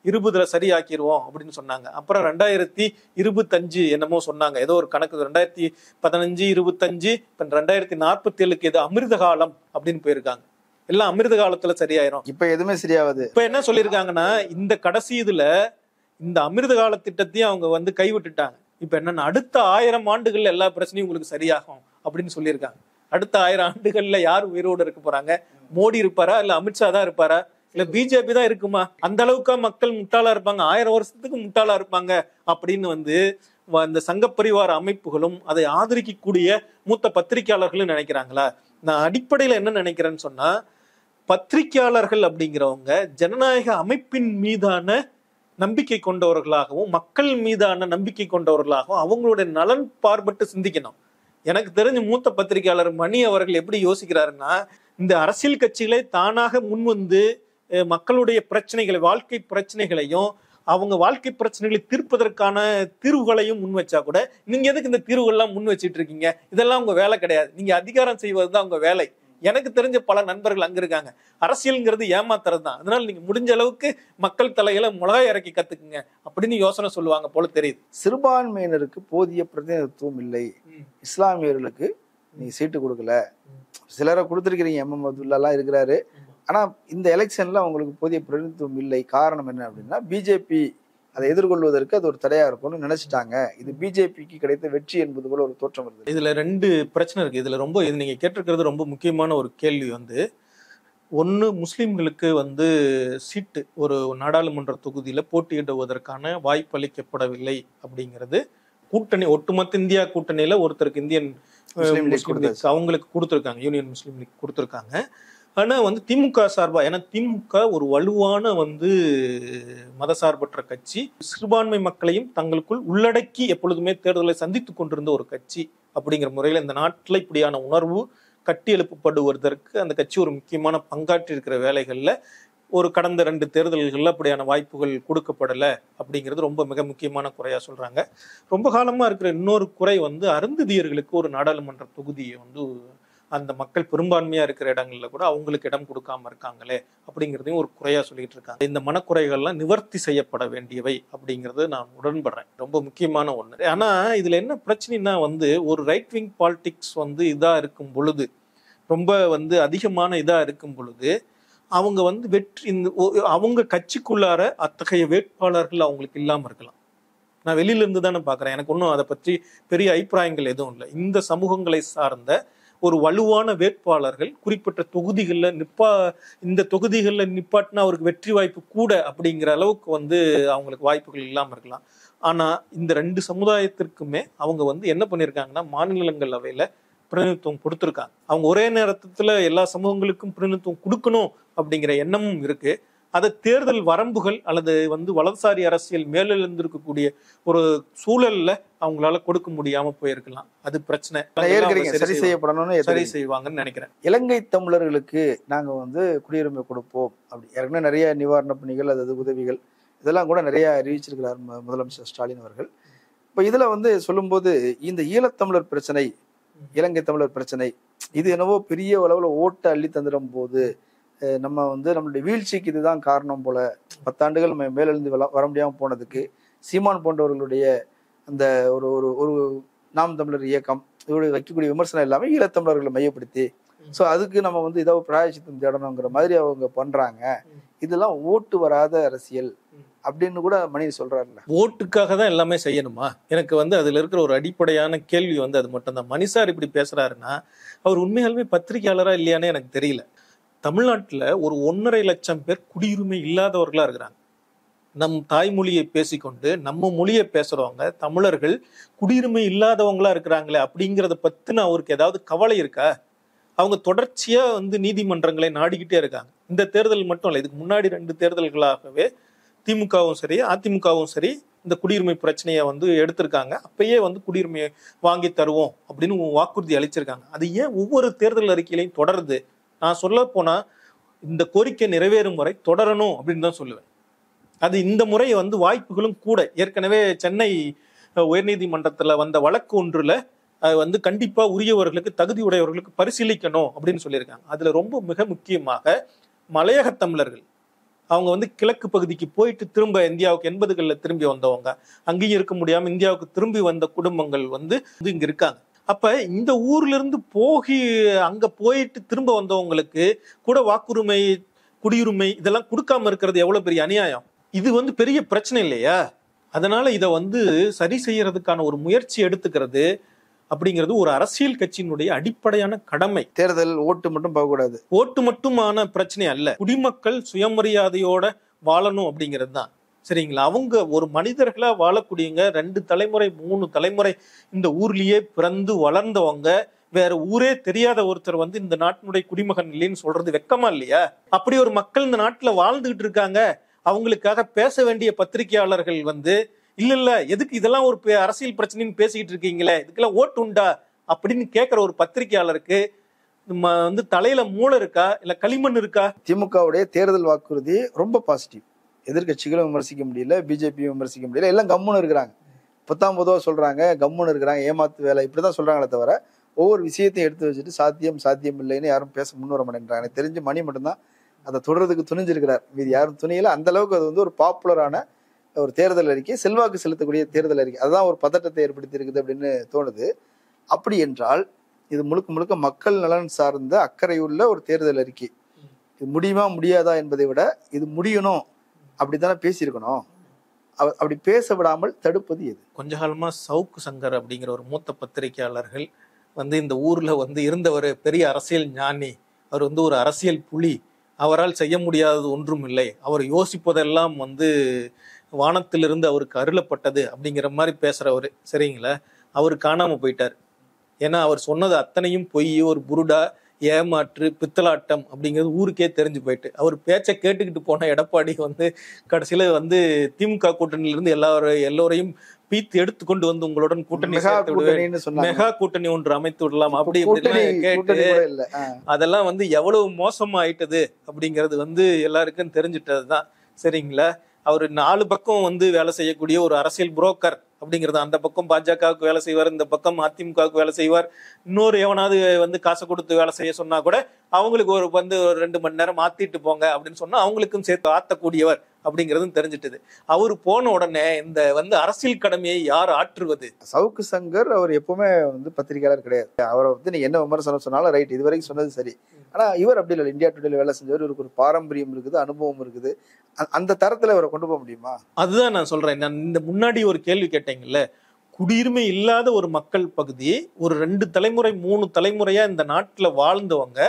2020 சரியாக்கிடுவோம் அப்படின்னு சொன்னாங்க. அப்புறம் 2025 என்னமோ சொன்னாங்க, ஏதோ ஒரு கணக்கு 2015, 25, இப்ப 2047 ஏதோ அமிர்த காலம் அப்படின்னு போயிருக்காங்க. எல்லாம் அமிர்த காலத்துல சரியாயிரும். இப்ப எதுவுமே சரியாவது. இப்ப என்ன சொல்லியிருக்காங்கன்னா, இந்த கடைசி இந்த அமிர்த கால திட்டத்தையும் அவங்க கைவிட்டுட்டாங்க. இப்ப என்னன்னா, அடுத்த 1000 ஆண்டுகள்ல எல்லா பிரச்சனையும் உங்களுக்கு சரியாகும் அப்படின்னு சொல்லியிருக்காங்க. அடுத்த 1000 ஆண்டுகள்ல யார் உயிரோடு இருக்க போறாங்க? மோடி இருப்பாரா, இல்ல அமித்ஷா தான் இருப்பாரா, இல்ல பிஜேபி தான் இருக்குமா? அந்த அளவுக்கு மக்கள் முட்டாளா இருப்பாங்க, 1000 வருஷத்துக்கு முட்டாளா இருப்பாங்க அப்படின்னு இந்த சங்க பரிவார அமைப்புகளும் அதை ஆதரிக்கக்கூடிய மூத்த பத்திரிகையாளர்களும் நினைக்கிறாங்களா? நான் அடிப்படையில என்ன நினைக்கிறேன்னு சொன்னா, பத்திரிகையாளர்கள் அப்படிங்கிறவங்க ஜனநாயக அமைப்பின் மீதான நம்பிக்கை கொண்டவர்களாகவும் மக்கள் மீதான நம்பிக்கை கொண்டவர்களாகவும் அவங்களுடைய நலன் பார்பட்டு சிந்திக்கணும். எனக்கு தெரிஞ்ச மூத்த பத்திரிகையாளர் மணி அவர்கள் எப்படி யோசிக்கிறாருன்னா, இந்த அரசியல் கட்சிகளை தானாக முன்வந்து மக்களுடைய பிரச்சனைகளை, வாழ்க்கை பிரச்சனைகளையும் அவங்க வாழ்க்கை பிரச்சனைகளை தீர்ப்பதற்கான தீர்வுகளையும் முன் வச்சா கூட, நீங்க எதுக்கு இந்த தீர்வுகள்லாம் முன் வச்சிட்டு இருக்கீங்க? இதெல்லாம் உங்க வேலை கிடையாது, நீங்க அதிகாரம் செய்வதுதான் உங்க வேலை. எனக்கு தெரிஞ்ச பல நண்பர்கள் அங்க இருக்காங்க. அரசியல்ங்கிறது ஏமாத்துறது தான், அதனால நீங்க முடிஞ்ச அளவுக்கு மக்கள் தலையில மிளகாய் இறக்கி கத்துக்குங்க அப்படின்னு யோசனை சொல்லுவாங்க போல தெரியுது. சிறுபான்மையினருக்கு போதிய பிரதிநிதித்துவம் இல்லை, இஸ்லாமியர்களுக்கு நீங்க சீட்டு கொடுக்கல, சிலரை கொடுத்துருக்கிறீங்க, எம் அப்துல்லா இருக்கிறாரு, ஆனா இந்த எலெக்ஷன்ல அவங்களுக்கு போதிய பிரதிநிதித்துவம் இல்லை. காரணம் என்ன அப்படின்னா, பிஜேபி அதை எதிர்கொள்வதற்கு அது ஒரு தடையா இருக்கும்னு நினைச்சிட்டாங்க. இது பிஜேபிக்கு கிடைத்த வெற்றி என்பது போல ஒரு தோற்றம் வருது. இதுல 2 பிரச்சனை இருக்கு. இதுல இது நீங்க கேட்டிருக்கிறது ரொம்ப முக்கியமான ஒரு கேள்வி. ஒன்னு, முஸ்லிம்களுக்கு சீட்டு ஒரு நாடாளுமன்ற தொகுதியில போட்டியிடுவதற்கான வாய்ப்பு அளிக்கப்படவில்லை அப்படிங்கிறது கூட்டணி, ஒட்டுமொத்த இந்தியா கூட்டணியில ஒருத்தருக்கு இந்தியன் முஸ்லீம் லீக் அவங்களுக்கு கொடுத்துருக்காங்க, யூனியன் முஸ்லீம் லீக் கொடுத்துருக்காங்க. ஆனா வந்து திமுக சார்பா, ஏன்னா திமுக ஒரு வலுவான வந்து மதசார்பற்ற கட்சி, சிறுபான்மை மக்களையும் தங்களுக்குள் உள்ளடக்கி எப்பொழுதுமே தேர்தலை சந்தித்துக் கொண்டிருந்த ஒரு கட்சி அப்படிங்கிற முறையில இந்த நாட்டில் இப்படியான உணர்வு கட்டி எழுப்பப்படுவதற்கு அந்த கட்சி ஒரு முக்கியமான பங்காற்றி இருக்கிற வேலைகள்ல ஒரு கடந்த 2 தேர்தல்கள்ல அப்படியான வாய்ப்புகள் கொடுக்கப்படலை அப்படிங்கிறது ரொம்ப மிக முக்கியமான குறையா சொல்றாங்க. ரொம்ப காலமா இருக்கிற இன்னொரு குறை வந்து அருந்ததியர்களுக்கு ஒரு நாடாளுமன்ற தொகுதியை வந்து அந்த மக்கள் பெரும்பான்மையா இருக்கிற இடங்கள்ல கூட அவங்களுக்கு இடம் கொடுக்காம இருக்காங்களே அப்படிங்கிறதையும் ஒரு குறையா சொல்லிட்டு இருக்காங்க. இந்த மனக்குறைகள்லாம் நிவர்த்தி செய்யப்பட வேண்டியவை அப்படிங்கிறது நான் உடன்படுறேன். ரொம்ப முக்கியமான ஒண்ணு. ஆனா இதுல என்ன பிரச்சனைனா வந்து ஒரு ரைட் விங் பாலிடிக்ஸ் வந்து இதா இருக்கும் பொழுது, ரொம்ப வந்து அதிகமான இதா இருக்கும் பொழுது, அவங்க வந்து அவங்க கட்சிக்குள்ளார அத்தகைய வேட்பாளர்கள் அவங்களுக்கு இல்லாம இருக்கலாம். நான் வெளியில இருந்து தானே பாக்குறேன். எனக்கு ஒன்றும் அதை பற்றி பெரிய அபிப்பிராயங்கள் எதுவும் இல்லை. இந்த சமூகங்களை சார்ந்த ஒரு வலுவான வேட்பாளர்கள் குறிப்பிட்ட தொகுதிகளில் இந்த தொகுதிகளில் நிப்பாட்டினா அவருக்கு வெற்றி வாய்ப்பு கூட அப்படிங்கிற அளவுக்கு வந்து அவங்களுக்கு வாய்ப்புகள் இல்லாம இருக்கலாம். ஆனா இந்த 2 சமுதாயத்திற்குமே அவங்க வந்து என்ன பண்ணியிருக்காங்கன்னா, மாநிலங்களவையில பிரதிநிதித்துவம் கொடுத்துருக்காங்க. அவங்க ஒரே நேரத்துல எல்லா சமூகங்களுக்கும் பிரதிநிதித்துவம் கொடுக்கணும் அப்படிங்கிற எண்ணமும் இருக்கு. அதை தேர்தல் வரம்புகள் அல்லது வந்து வலதுசாரி அரசியல் மேலெழுந்திருக்கக்கூடிய ஒரு சூழல்ல அவங்களால கொடுக்க முடியாம போயிருக்கலாம். அது பிரச்சனை. சரி செய்யப்படணும்னு சரி செய்வாங்கன்னு நினைக்கிறேன். இலங்கை தமிழர்களுக்கு நாங்க வந்து குடியுரிமை கொடுப்போம் அப்படி ஏற்கனவே நிறைய நிவாரண பணிகள், அதாவது உதவிகள் இதெல்லாம் கூட நிறைய அறிவிச்சிருக்கிறார் முதலமைச்சர் ஸ்டாலின் அவர்கள். இப்ப இதுல வந்து சொல்லும்போது இந்த ஈழத்தமிழர் பிரச்சனை, இலங்கை தமிழர் பிரச்சனை, இது என்னவோ பெரிய அளவுல ஓட்ட அள்ளி தந்துடும் போது நம்ம வந்து நம்மளுடைய வீழ்ச்சிக்கு இதுதான் காரணம் போல, 10 ஆண்டுகள் நம்ம மேலெழுந்து வர முடியாம போனதுக்கு சீமான் போன்றவர்களுடைய அந்த ஒரு ஒரு ஒரு நாம் தமிழர் இயக்கம் இதோட வைக்கக்கூடிய விமர்சனம் எல்லாமே ஈழத்தமிழர்களை மையப்படுத்தி, ஸோ அதுக்கு நம்ம வந்து ஏதாவது பிராயச்சித்தம் தேடணுங்கிற மாதிரி அவங்க பண்றாங்க. இதெல்லாம் ஓட்டு வராத அரசியல் அப்படின்னு கூட மணி சொல்றாருல்ல. ஓட்டுக்காக தான் எல்லாமே செய்யணுமா? எனக்கு வந்து அதுல இருக்கிற ஒரு அடிப்படையான கேள்வி வந்து அது மட்டும் தான். மணிசார் இப்படி பேசுறாருன்னா அவர் உண்மையாலுமே பத்திரிகையாளரா இல்லையானே எனக்கு தெரியல. தமிழ்நாட்டுல ஒரு 1.5 லட்சம் பேர் குடியுரிமை இல்லாதவர்களா இருக்கிறாங்க. நம் தாய்மொழியை பேசிக்கொண்டு நம்ம மொழியை பேசுறவங்க தமிழர்கள் குடியுரிமை இல்லாதவங்களா இருக்கிறாங்களே அப்படிங்கிறத பத்தின அவருக்கு ஏதாவது கவலை இருக்கா? அவங்க தொடர்ச்சியா வந்து நீதிமன்றங்களை நாடிக்கிட்டே இருக்காங்க. இந்த தேர்தல் மட்டும் இல்லை, இதுக்கு முன்னாடி 2 தேர்தல்களாகவே திமுகவும் சரி அதிமுகவும் சரி இந்த குடியுரிமை பிரச்சனையை வந்து எடுத்திருக்காங்க. அப்பயே வந்து குடியுரிமையை வாங்கி தருவோம் அப்படின்னு வாக்குறுதி அளிச்சிருக்காங்க. அது ஏன் ஒவ்வொரு தேர்தல் அறிக்கையிலையும் தொடருது? நான் சொல்ல போனா இந்த கோரிக்கை நிறைவேறும் வரை தொடரணும் அப்படின்னு தான் சொல்லுவேன். அது இந்த முறை வந்து வாய்ப்புகளும் கூட. ஏற்கனவே சென்னை உயர்நீதிமன்றத்துல வந்த வழக்கு ஒன்றுல வந்து கண்டிப்பா உரியவர்களுக்கு தகுதி உடையவர்களுக்கு பரிசீலிக்கணும் அப்படின்னு சொல்லியிருக்காங்க. அதுல ரொம்ப மிக முக்கியமாக மலையக தமிழர்கள், அவங்க வந்து கிழக்கு பகுதிக்கு போயிட்டு திரும்ப இந்தியாவுக்கு 80களில் திரும்பி வந்தவங்க, அங்கேயும் இருக்க முடியாம இந்தியாவுக்கு திரும்பி வந்த குடும்பங்கள் வந்து இங்க இருக்காங்க. அப்ப இந்த ஊர்ல இருந்து அங்க போயிட்டு திரும்ப வந்தவங்களுக்கு கூட வாக்குரிமை, குடியுரிமை இதெல்லாம் கொடுக்காம இருக்கிறது எவ்வளவு பெரிய அநியாயம். இது வந்து பெரிய பிரச்சனை இல்லையா? அதனால இதை வந்து சரி செய்யறதுக்கான ஒரு முயற்சி எடுத்துக்கிறது அப்படிங்கிறது ஒரு அரசியல் கட்சியினுடைய அடிப்படையான கடமை. தேர்தல் ஓட்டு மட்டும் போகக்கூடாது. ஓட்டு மட்டுமான பிரச்சனை அல்ல, குடிமக்கள் சுயமரியாதையோட வாழணும் அப்படிங்கிறது தான். சரிங்களா? அவங்க ஒரு மனிதர்களா வாழக்கூடியவங்க. 2 தலைமுறை 3 தலைமுறை இந்த ஊர்லயே பிறந்து வளர்ந்தவங்க. வேற ஊரே தெரியாத ஒருத்தர் வந்து இந்த நாட்டினுடைய குடிமகன் இல்லைன்னு சொல்றது வெக்கமா இல்லையா? அப்படி ஒரு மக்கள் இந்த நாட்டுல வாழ்ந்துகிட்டு இருக்காங்க. அவங்களுக்காக பேச வேண்டிய பத்திரிகையாளர்கள் வந்து இல்ல எதுக்கு இதெல்லாம் ஒரு அரசியல் பிரச்சனைன்னு பேசிக்கிட்டு இருக்கீங்களே, இதுக்கெல்லாம் ஓட்டு உண்டா அப்படின்னு கேட்கிற ஒரு பத்திரிகையாளருக்கு வந்து தலையில மூளை இருக்கா இல்ல களிமண் இருக்கா? திமுகவுடைய தேர்தல் வாக்குறுதி ரொம்ப பாசிட்டிவ். எதிர்கட்சிகளும் விமர்சிக்க முடியல, பிஜேபியும் விமர்சிக்க முடியல, எல்லாம் கம்முன்னு இருக்கிறாங்க. 10 சொல்றாங்க, கம்முன்னு இருக்கிறாங்க, ஏமாத்து வேலை இப்படிதான் சொல்றாங்களே தவிர ஒவ்வொரு விஷயத்தையும் எடுத்து வச்சுட்டு சாத்தியம் இல்லைன்னு யாரும் பேச முன்வர மாட்டேன்றாங்க. எனக்கு தெரிஞ்ச மணி மட்டும்தான் அதை தொடர்றதுக்கு துணிஞ்சிருக்கிறார். மீது யாரும் துணியில. அந்த அளவுக்கு அது வந்து ஒரு பாப்புலரான ஒரு தேர்தல் அறிக்கை, செல்வாக்கு செலுத்தக்கூடிய தேர்தல் அறிக்கை. அதுதான் ஒரு பதட்டத்தை ஏற்படுத்தி இருக்குது அப்படின்னு தோணுது. அப்படி என்றால் இது முழுக்க முழுக்க மக்கள் நலன் சார்ந்த அக்கறையுள்ள ஒரு தேர்தல் அறிக்கை. இது முடியுமா முடியாதா என்பதை விட இது முடியணும் அப்படித்தானே பேசியிருக்கணும். அப்படி பேச விடாமல் தடுப்பது எது? கொஞ்ச காலமா சவுக்கு சங்கர் அப்படிங்கிற ஒரு மூத்த பத்திரிகையாளர்கள் வந்து இந்த ஊர்ல வந்து இருந்தவர் பெரிய அரசியல் ஞானி, அவர் வந்து ஒரு அரசியல் புலி, அவரால் செய்ய முடியாதது ஒன்றும் இல்லை, அவர் யோசிப்பதெல்லாம் வந்து வானத்திலிருந்து அவருக்கு அருளப்பட்டது அப்படிங்கிற மாதிரி பேசுறவர். சரிங்களா? அவர் காணாம போயிட்டார். ஏன்னா அவர் சொன்னது அத்தனையும் பொய், ஒரு புருடா, ஏமாற்று பித்தலாட்டம் அப்படிங்கிறது ஊருக்கே தெரிஞ்சு போயிட்டு அவர் பேச்சை கேட்டுக்கிட்டு போன எடப்பாடி வந்து கடைசியில வந்து திமுக கூட்டணியிலிருந்து எல்லோரையும் பீத்து எடுத்துக்கொண்டு வந்து உங்களுடன் கூட்டணி மெகா கூட்டணி ஒன்று அமைத்து விடலாம் அப்படி இப்படிலாம் கேட்டு அதெல்லாம் வந்து எவ்வளவு மோசமா ஆயிட்டது அப்படிங்கிறது வந்து எல்லாருக்கும் தெரிஞ்சிட்டதுதான். சரிங்களா, அவர் 4 பக்கம் வந்து வேலை செய்யக்கூடிய ஒரு அரசியல் புரோக்கர் அப்படிங்கிறது. அந்த பக்கம் பாஜகவுக்கு வேலை செய்வார், இந்த பக்கம் அதிமுகவுக்கு வேலை செய்வார். இன்னொரு எவனாவது வந்து காசை கொடுத்து வேலை செய்ய சொன்னா கூட அவங்களுக்கு ஒரு 2 மணி நேரம் மாத்திட்டு போங்க அப்படின்னு சொன்னா அவங்களுக்கும் சேர்த்து ஆத்தக்கூடியவர் அப்படிங்கிறதும் தெரிஞ்சிட்டது. அவர் போன உடனே இந்த வந்து அரசியல் கடமையை யார் ஆற்றுவது? சவுக்கு சங்கர் அவர் எப்பவுமே வந்து பத்திரிகையாளர் கிடையாது. அவரை வந்து நீங்க என்ன விமர்சனம் சொன்னாலும் ரைட், இது வரைக்கும் சொன்னது சரி. ஆனா இவர் அப்படி இல்லை, இந்தியா டுடேல வேலை செஞ்சவர், இவருக்கு ஒரு பாரம்பரியம் இருக்குது, அனுபவம் இருக்குது. அந்த தரத்துல இவரை கொண்டு போக முடியுமா? அதுதான் நான் சொல்றேன். நான் இந்த முன்னாடி ஒரு கேள்வி கேட்டீங்கல்ல, குடியுரிமை இல்லாத ஒரு மக்கள் பகுதி ஒரு 2 தலைமுறை 3 தலைமுறையா இந்த நாட்டுல வாழ்ந்தவங்க,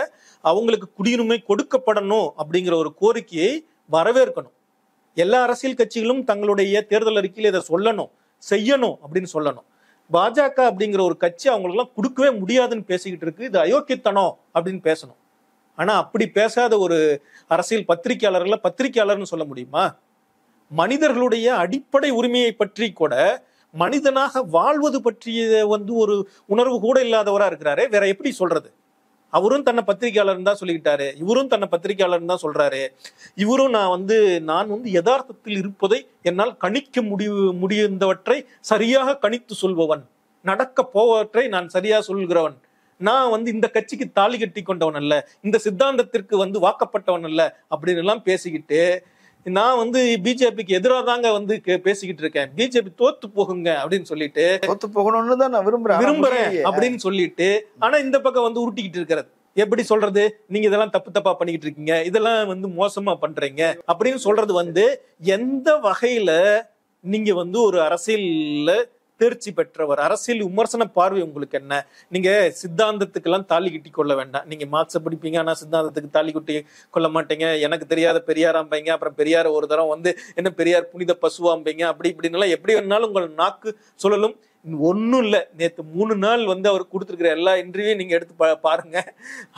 அவங்களுக்கு குடியுரிமை கொடுக்கப்படணும் அப்படிங்கிற ஒரு கோரிக்கையை வரவேற்கணும். எல்லா அரசியல் கட்சிகளும் தங்களுடைய தேர்தல் அறிக்கையில் இதை சொல்லணும், செய்யணும் அப்படின்னு சொல்லணும். பாஜக அப்படிங்கிற ஒரு கட்சி அவங்களுக்கெல்லாம் கொடுக்கவே முடியாதுன்னு பேசிக்கிட்டு இருக்கு, இது அயோக்கியத்தனம் அப்படின்னு பேசணும். ஆனா அப்படி பேசாத ஒரு அரசியல் பத்திரிகையாளர்னு சொல்ல முடியுமா? மனிதர்களுடைய அடிப்படை உரிமையை பற்றி கூட, மனிதனாக வாழ்வது பற்றிய வந்து ஒரு உணர்வு கூட இல்லாதவரா இருக்கிறாரு. வேற எப்படி சொல்றது? அவரும் தன்னை பத்திரிகையாளர் தான் சொல்லிக்கிட்டாரு, இவரும் தன்னை பத்திரிகையாளர் தான் சொல்றாரு. இவரும் நான் வந்து யதார்த்தத்தில் இருப்பதை என்னால் கணிக்க முடிந்தவற்றை சரியாக கணித்து சொல்பவன், நடக்க போவற்றை நான் சரியா சொல்கிறவன், நான் வந்து இந்த கட்சிக்கு தாலி கட்டி கொண்டவன் அல்ல, இந்த சித்தாந்தத்திற்கு வந்து வாக்கப்பட்டவன் அல்ல அப்படின்னு எல்லாம் பேசிக்கிட்டு, நான் வந்து பிஜேபிக்கு எதிராக தாங்க வந்து பேசிக்கிட்டு இருக்கேன், பிஜேபி தோத்து போகுங்க அப்படின்னு சொல்லிட்டு, தோத்து போகணும்னு தான் நான் விரும்புறேன் அப்படின்னு சொல்லிட்டு, ஆனா இந்த பக்கம் வந்து உருட்டிக்கிட்டு இருக்கிறது. எப்படி சொல்றது? நீங்க இதெல்லாம் தப்பா பண்ணிக்கிட்டு இருக்கீங்க, இதெல்லாம் வந்து மோசமா பண்றீங்க அப்படின்னு சொல்றது வந்து எந்த வகையில நீங்க வந்து ஒரு அரசியல்ல தேர்ச்சி பெற்றவர்? அரசியல் விமர்சன பார்வை உங்களுக்கு என்ன? நீங்க சித்தாந்தத்துக்கெல்லாம் தாலி கட்டி கொள்ள வேண்டாம். நீங்க மார்க்ஸை படிப்பீங்க, ஆனா சித்தாந்தத்துக்கு தாலி கட்டி கொள்ள மாட்டீங்க. எனக்கு தெரியாத பெரியாராம்பீங்க, அப்புறம் பெரியார் ஒரு தரம் வந்து என்ன பெரியார் புனித பசுவாம்பீங்க, அப்படி இப்படின்னு எப்படி வேணாலும் உங்கள் நாக்கு சொல்லலும். ஒன்னும் இல்ல, நேத்து 3 நாள் வந்து அவர் கொடுத்துருக்கிற எல்லா இன்டர்வியூ நீங்க எடுத்து பாருங்க.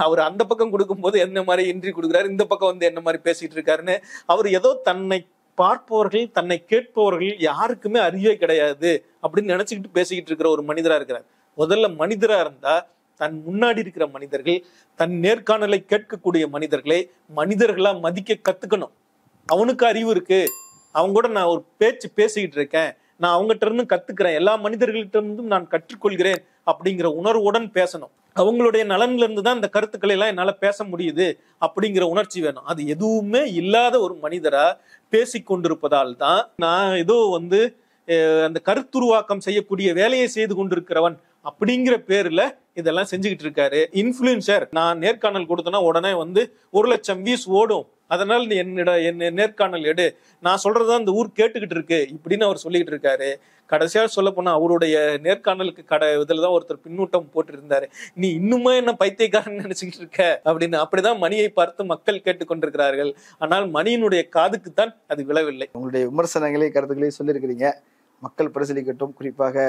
அவர் அந்த பக்கம் கொடுக்கும்போது என்ன மாதிரி இன்டர்வியூ கொடுக்குறாரு, இந்த பக்கம் வந்து என்ன மாதிரி பேசிட்டு இருக்காருன்னு. அவர் ஏதோ தன்னை பார்ப்பவர்கள், தன்னை கேட்பவர்கள் யாருக்குமே அறிவே கிடையாது அப்படின்னு நினைச்சுக்கிட்டு பேசிக்கிட்டு இருக்கிற ஒரு மனிதரா இருக்கிறார். முதல்ல மனிதரா இருந்தா தன் முன்னாடி இருக்கிற மனிதர்கள், தன் நேர்காணலை கேட்கக்கூடிய மனிதர்களை மனிதர்களா மதிக்க கத்துக்கணும். அவனுக்கு அறிவு இருக்கு, அவங்க கூட நான் ஒரு பேசிக்கிட்டு இருக்கேன், நான் அவங்ககிட்ட இருந்து கத்துக்கிறேன், எல்லா மனிதர்கள்ட்ட இருந்தும் நான் கற்றுக்கொள்கிறேன் அப்படிங்கிற உணர்வுடன் பேசணும். அவங்களுடைய நலன்ல இருந்து தான் இந்த கருத்துக்களை எல்லாம் என்னால பேச முடியுது அப்படிங்கிற உணர்ச்சி வேணும். அது எதுவுமே இல்லாத ஒரு மனிதரா பேசிக்கொண்டிருப்பதால் தான் நான் ஏதோ வந்து அந்த கருத்துருவாக்கம் செய்யக்கூடிய வேலையை செய்து கொண்டிருக்கிறவன் அப்படிங்கிற பேர்ல இதெல்லாம் செஞ்சுக்கிட்டு இருக்காரு. இன்ஃபுளுன்சர், நான் நேர்காணல் கொடுத்தேன்னா உடனே வந்து 1,00,000 வியூஸ் ஓடும், அதனால நீ என்ன நேர்காணல் எடு, நான் சொல்றதுதான் இந்த ஊர் கேட்டுக்கிட்டு இருக்கு இப்படின்னு அவர் சொல்லிக்கிட்டு இருக்காரு. கடைசியா சொல்ல போனா அவருடைய நேர்காணலுக்கு இதுலதான் ஒருத்தர் பின்னூட்டம் போட்டு இருந்தாரு, நீ இன்னுமே என்ன பைத்தியக்காரன் நினைச்சுக்கிட்டு இருக்க அப்படின்னு. அப்படிதான் மணியை பார்த்து மக்கள் கேட்டுக்கொண்டிருக்கிறார்கள். ஆனால் மணியினுடைய காதுக்குத்தான் அது விழவில்லை. உங்களுடைய விமர்சனங்களையும் கருத்துக்களையும் சொல்லியிருக்கிறீங்க, மக்கள் பரிசீலிக்கட்டும், குறிப்பாக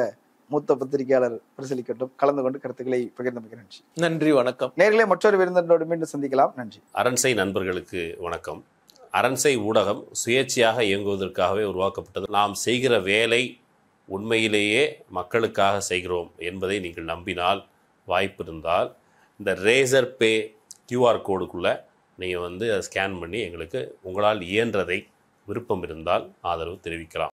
மூத்த பத்திரிகையாளர் பரிசீலிக்கட்டும். கலந்து கொண்டு கருத்துக்களை பகிர்ந்தமைக்கு நன்றி. நன்றி, வணக்கம். நேர்களே, மற்றொரு விருந்தினரோடு மீண்டும் சந்திக்கலாம். நன்றி. அரண்சை நண்பர்களுக்கு வணக்கம். அரண்சை ஊடகம் சுயேட்சையாக இயங்குவதற்காகவே உருவாக்கப்பட்டது. நாம் செய்கிற வேலை உண்மையிலேயே மக்களுக்காக செய்கிறோம் என்பதை நீங்கள் நம்பினால், வாய்ப்பு இருந்தால் இந்த ரேசர் பே QR கோடுக்குள்ளே நீங்கள் வந்து அதை ஸ்கேன் பண்ணி எங்களுக்கு உங்களால் இயன்றதை, விருப்பம் இருந்தால் ஆதரவு தெரிவிக்கலாம்.